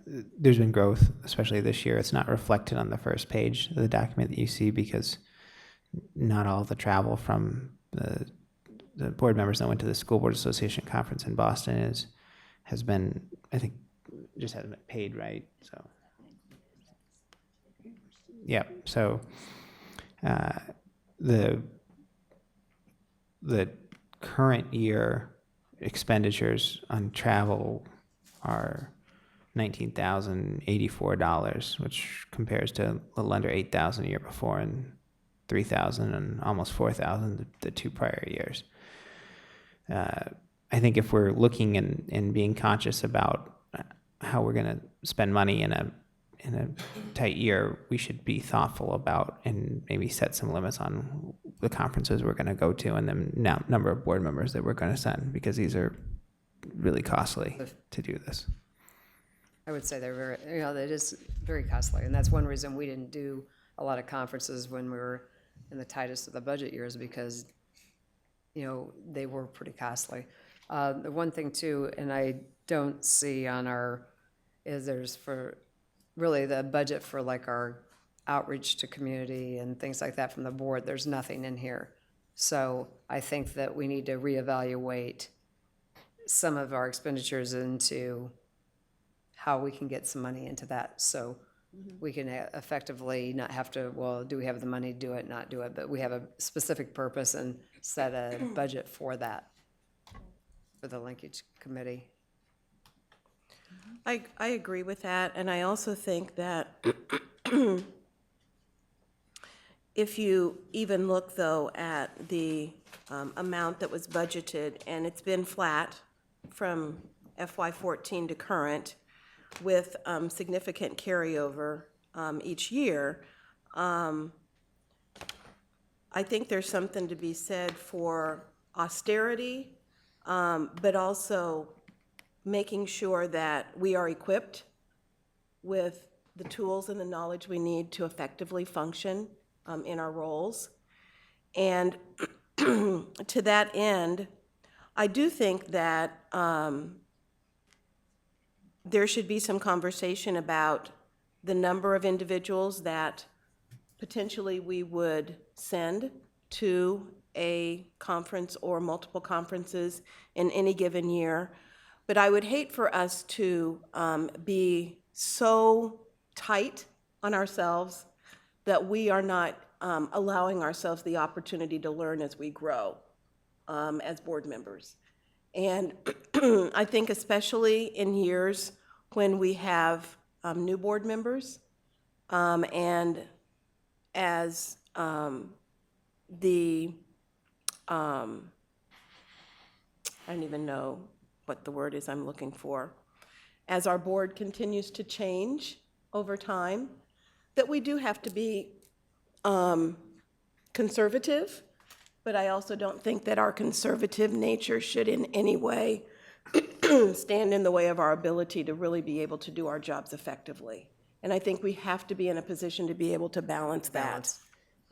Speaker 3: there's been growth, especially this year. It's not reflected on the first page of the document that you see because not all of the travel from the board members that went to the School Board Association conference in Boston has been, I think, just hasn't been paid, right? So, yeah. So the current year expenditures on travel are $19,084, which compares to a little under $8,000 a year before and $3,000 and almost $4,000 the two prior years. I think if we're looking and being conscious about how we're going to spend money in a tight year, we should be thoughtful about and maybe set some limits on the conferences we're going to go to and the number of board members that we're going to send, because these are really costly to do this.
Speaker 5: I would say they're very, you know, it is very costly, and that's one reason we didn't do a lot of conferences when we were in the tightest of the budget years, because, you know, they were pretty costly. The one thing too, and I don't see on our, is there's for really the budget for like our outreach to community and things like that from the board, there's nothing in here. So I think that we need to reevaluate some of our expenditures into how we can get some money into that. So we can effectively not have to, well, do we have the money to do it, not do it, but we have a specific purpose and set a budget for that, for the linkage committee.
Speaker 8: I agree with that, and I also think that if you even look, though, at the amount that was budgeted, and it's been flat from FY14 to current, with significant carryover each year, I think there's something to be said for austerity, but also making sure that we are equipped with the tools and the knowledge we need to effectively function in our roles. And to that end, I do think that there should be some conversation about the number of individuals that potentially we would send to a conference or multiple conferences in any given year. But I would hate for us to be so tight on ourselves that we are not allowing ourselves the opportunity to learn as we grow as board members. And I think especially in years when we have new board members and as I don't even know what the word is I'm looking for, as our board continues to change over time, that we do have to be conservative, but I also don't think that our conservative nature should in any way stand in the way of our ability to really be able to do our jobs effectively. And I think we have to be in a position to be able to balance that.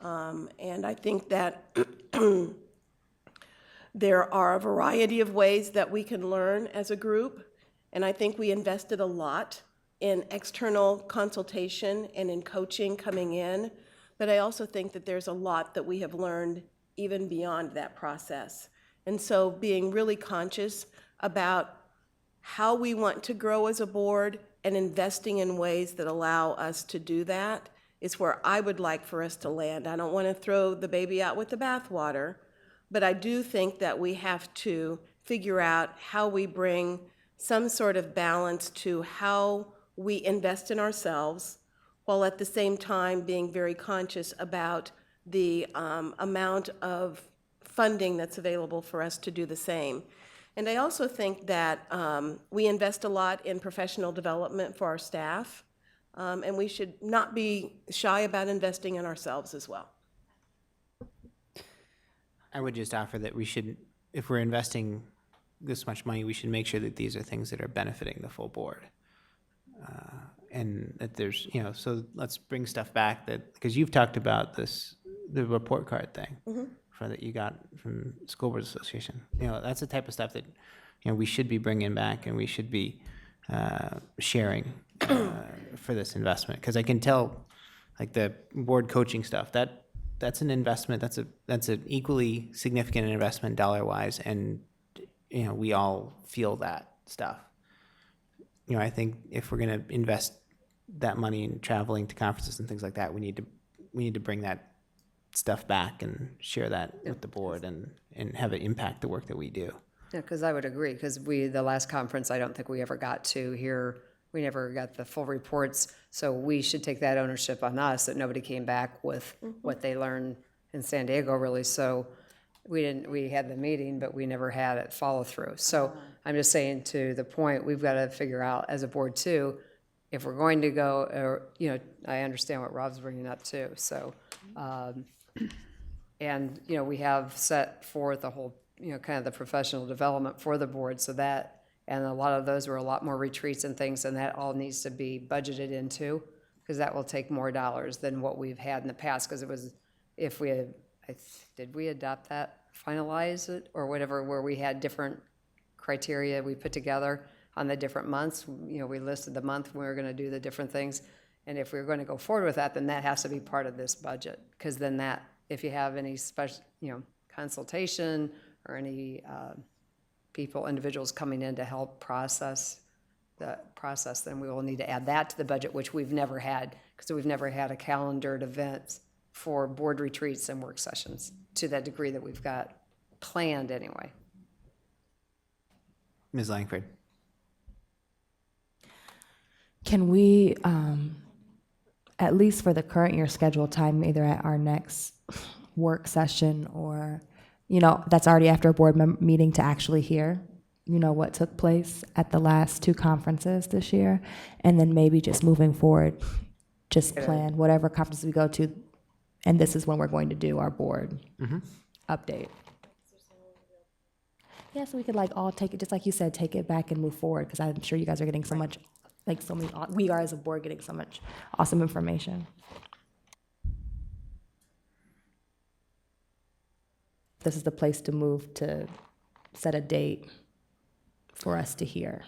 Speaker 8: And I think that There are a variety of ways that we can learn as a group, and I think we invested a lot in external consultation and in coaching coming in, but I also think that there's a lot that we have learned even beyond that process. And so being really conscious about how we want to grow as a board and investing in ways that allow us to do that is where I would like for us to land. I don't want to throw the baby out with the bathwater, but I do think that we have to figure out how we bring some sort of balance to how we invest in ourselves, while at the same time being very conscious about the amount of funding that's available for us to do the same. And I also think that we invest a lot in professional development for our staff, and we should not be shy about investing in ourselves as well.
Speaker 3: I would just offer that we should, if we're investing this much money, we should make sure that these are things that are benefiting the full board. And that there's, so let's bring stuff back that, because you've talked about this, the report card thing that you got from School Boards Association. That's the type of stuff that, we should be bringing back and we should be sharing for this investment. Because I can tell, like the board coaching stuff, that's an investment. That's an equally significant investment dollar-wise, and we all feel that stuff. I think if we're going to invest that money in traveling to conferences and things like that, we need to bring that stuff back and share that with the board and have it impact the work that we do.
Speaker 5: Yeah, because I would agree, because the last conference, I don't think we ever got to hear, we never got the full reports, so we should take that ownership on us, that nobody came back with what they learned in San Diego, really. So we had the meeting, but we never had it follow through. So I'm just saying, to the point, we've got to figure out as a board too, if we're going to go, or, I understand what Rob's bringing up too. So, and, we have set forth a whole, kind of the professional development for the board, so that, and a lot of those were a lot more retreats and things, and that all needs to be budgeted into, because that will take more dollars than what we've had in the past, because it was, if we had, did we adopt that, finalize it, or whatever, where we had different criteria we put together on the different months? We listed the month when we were going to do the different things, and if we were going to go forward with that, then that has to be part of this budget, because then that, if you have any special, consultation or any individuals coming in to help process the process, then we will need to add that to the budget, which we've never had, because we've never had a calendared event for board retreats and work sessions to that degree that we've got planned anyway.
Speaker 3: Ms. Langford.
Speaker 1: Can we, at least for the current year scheduled time, either at our next work session or, that's already after a board meeting, to actually hear, what took place at the last two conferences this year, and then maybe just moving forward, just plan whatever conferences we go to, and this is when we're going to do our board update. Yeah, so we could all take it, just like you said, take it back and move forward, because I'm sure you guys are getting so much, we are as a board getting so much awesome information. This is the place to move to set a date for us to hear.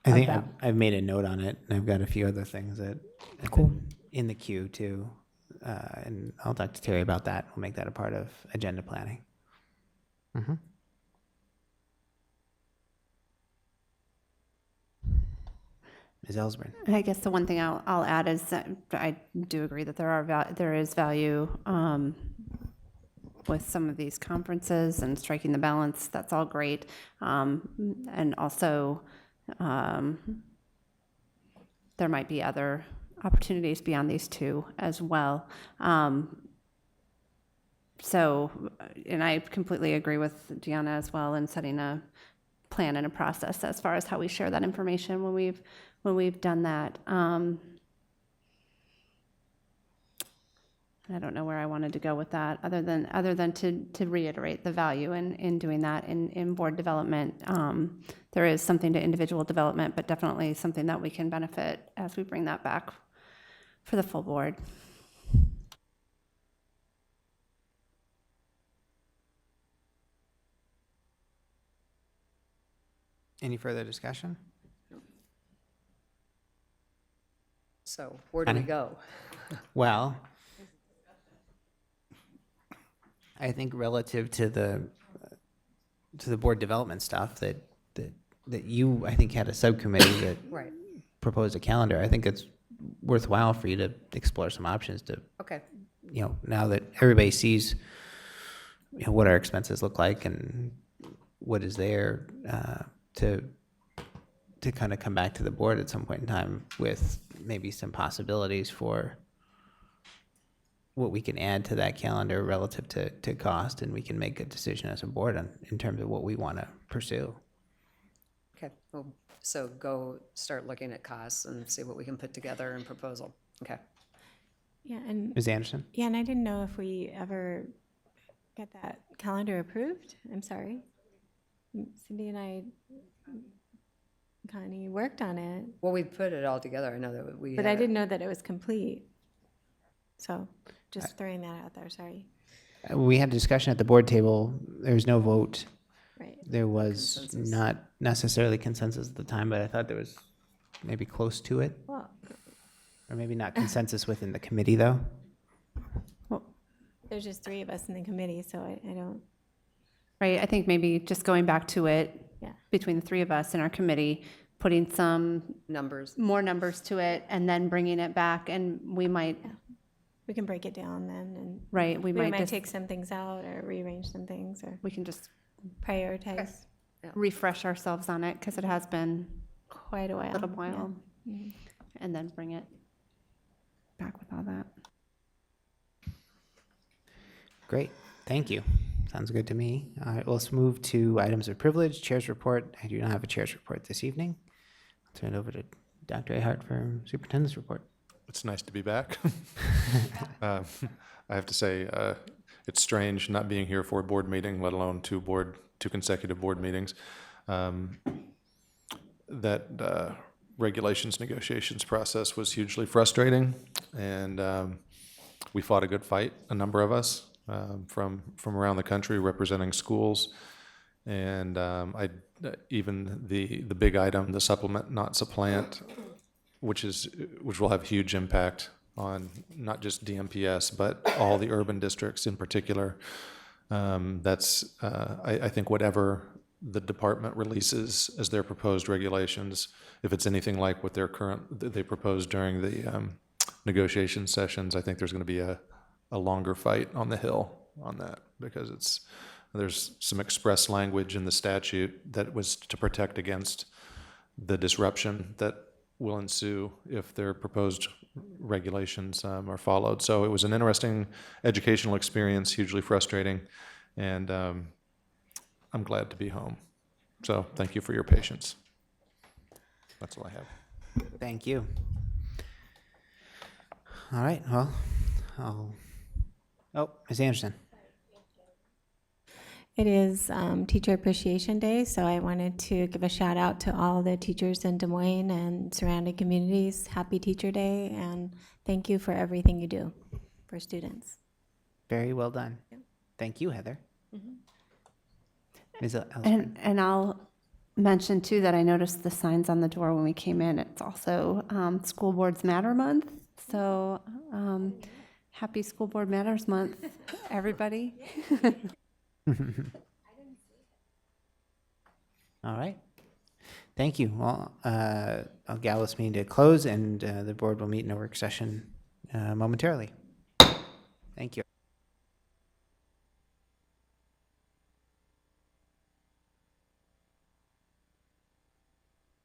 Speaker 3: I think I've made a note on it, and I've got a few other things that have been in the queue too. And I'll talk to Terry about that. We'll make that a part of agenda planning. Ms. Ellsburn.
Speaker 10: I guess the one thing I'll add is that I do agree that there is value with some of these conferences and striking the balance. That's all great. And also, there might be other opportunities beyond these two as well. So, and I completely agree with Deanna as well in setting a plan and a process as far as how we share that information when we've done that. I don't know where I wanted to go with that, other than to reiterate the value in doing that in board development. There is something to individual development, but definitely something that we can benefit as we bring that back for the full board.
Speaker 3: Any further discussion?
Speaker 5: So where do we
Speaker 3: Annie?
Speaker 5: go?
Speaker 3: Well, I think relative to the board development stuff that you, I think, had a subcommittee that
Speaker 5: Right,
Speaker 3: proposed a calendar. I think it's worthwhile for you to explore some options to,
Speaker 5: okay.
Speaker 3: now that everybody sees, what our expenses look like and what is there, to kind of come back to the board at some point in time with maybe some possibilities for what we can add to that calendar relative to cost, and we can make a decision as a board in terms of what we want to pursue.
Speaker 5: Okay, well, so go start looking at costs and see what we can put together in proposal. Okay.
Speaker 9: Yeah, and
Speaker 3: Ms. Anderson?
Speaker 9: yeah, and I didn't know if we ever got that calendar approved. I'm sorry. Cindy and I, Connie, worked on it,
Speaker 5: Well, we put it all together. I know that we.
Speaker 9: but I
Speaker 5: had it.
Speaker 9: didn't know that it was complete. So just throwing that out there, sorry.
Speaker 3: We had a discussion at the board table. There was no vote.
Speaker 9: Right.
Speaker 3: There was
Speaker 5: Consensus.
Speaker 3: not necessarily consensus at the time, but I thought there was maybe close to it,
Speaker 9: Well,
Speaker 3: or maybe not consensus within the committee, though.
Speaker 9: there's just 3 of us in the committee, so I don't,
Speaker 2: Right, I think maybe just going back to it,
Speaker 9: yeah.
Speaker 2: between the 3 of us in our committee, putting some
Speaker 5: Numbers.
Speaker 2: more numbers to it, and then bringing it back, and we might,
Speaker 9: We can break it down then, and
Speaker 2: right, we
Speaker 9: we
Speaker 2: might
Speaker 9: might
Speaker 2: just,
Speaker 9: take some things out or rearrange some things or
Speaker 2: we can just
Speaker 9: prioritize
Speaker 2: refresh ourselves on it, because it has been
Speaker 9: quite a
Speaker 2: a
Speaker 9: while.
Speaker 2: little
Speaker 9: yeah.
Speaker 2: while,
Speaker 9: Mhm.
Speaker 2: and then bring it back with all that.
Speaker 3: Great, thank you. Sounds good to me. All right, well, let's move to items of privilege, chair's report. I do not have a chair's report this evening. I'll turn it over to Dr. Ahart for superintendent's report.
Speaker 6: It's nice to be back. I have to say, it's strange not being here for a board meeting, let alone two consecutive board meetings. That regulations negotiations process was hugely frustrating, and we fought a good fight, a number of us, from around the country representing schools. And even the big item, the supplement, not supplant, which will have huge impact on not just DMPS, but all the urban districts in particular. I think whatever the department releases as their proposed regulations, if it's anything like what they proposed during the negotiation sessions, I think there's going to be a longer fight on the Hill on that, because there's some express language in the statute that was to protect against the disruption that will ensue if their proposed regulations are followed. So it was an interesting educational experience, hugely frustrating, and I'm glad to be home. So thank you for your patience. That's all I have.
Speaker 3: Thank you. All right, well, Ms. Anderson.
Speaker 9: It is Teacher Appreciation Day, so I wanted to give a shout out to all the teachers in Des Moines and surrounding communities. Happy Teacher Day, and thank you for everything you do for students.
Speaker 3: Very well done. Thank you, Heather. Ms. Ellsworth.
Speaker 2: And I'll mention too that I noticed the signs on the door when we came in. It's also School Boards Matter Month. So happy School Board Matters Month, everybody.
Speaker 3: All right. Thank you. Well, I'll gavel this meeting to close, and the board will meet in a work session momentarily. Thank you.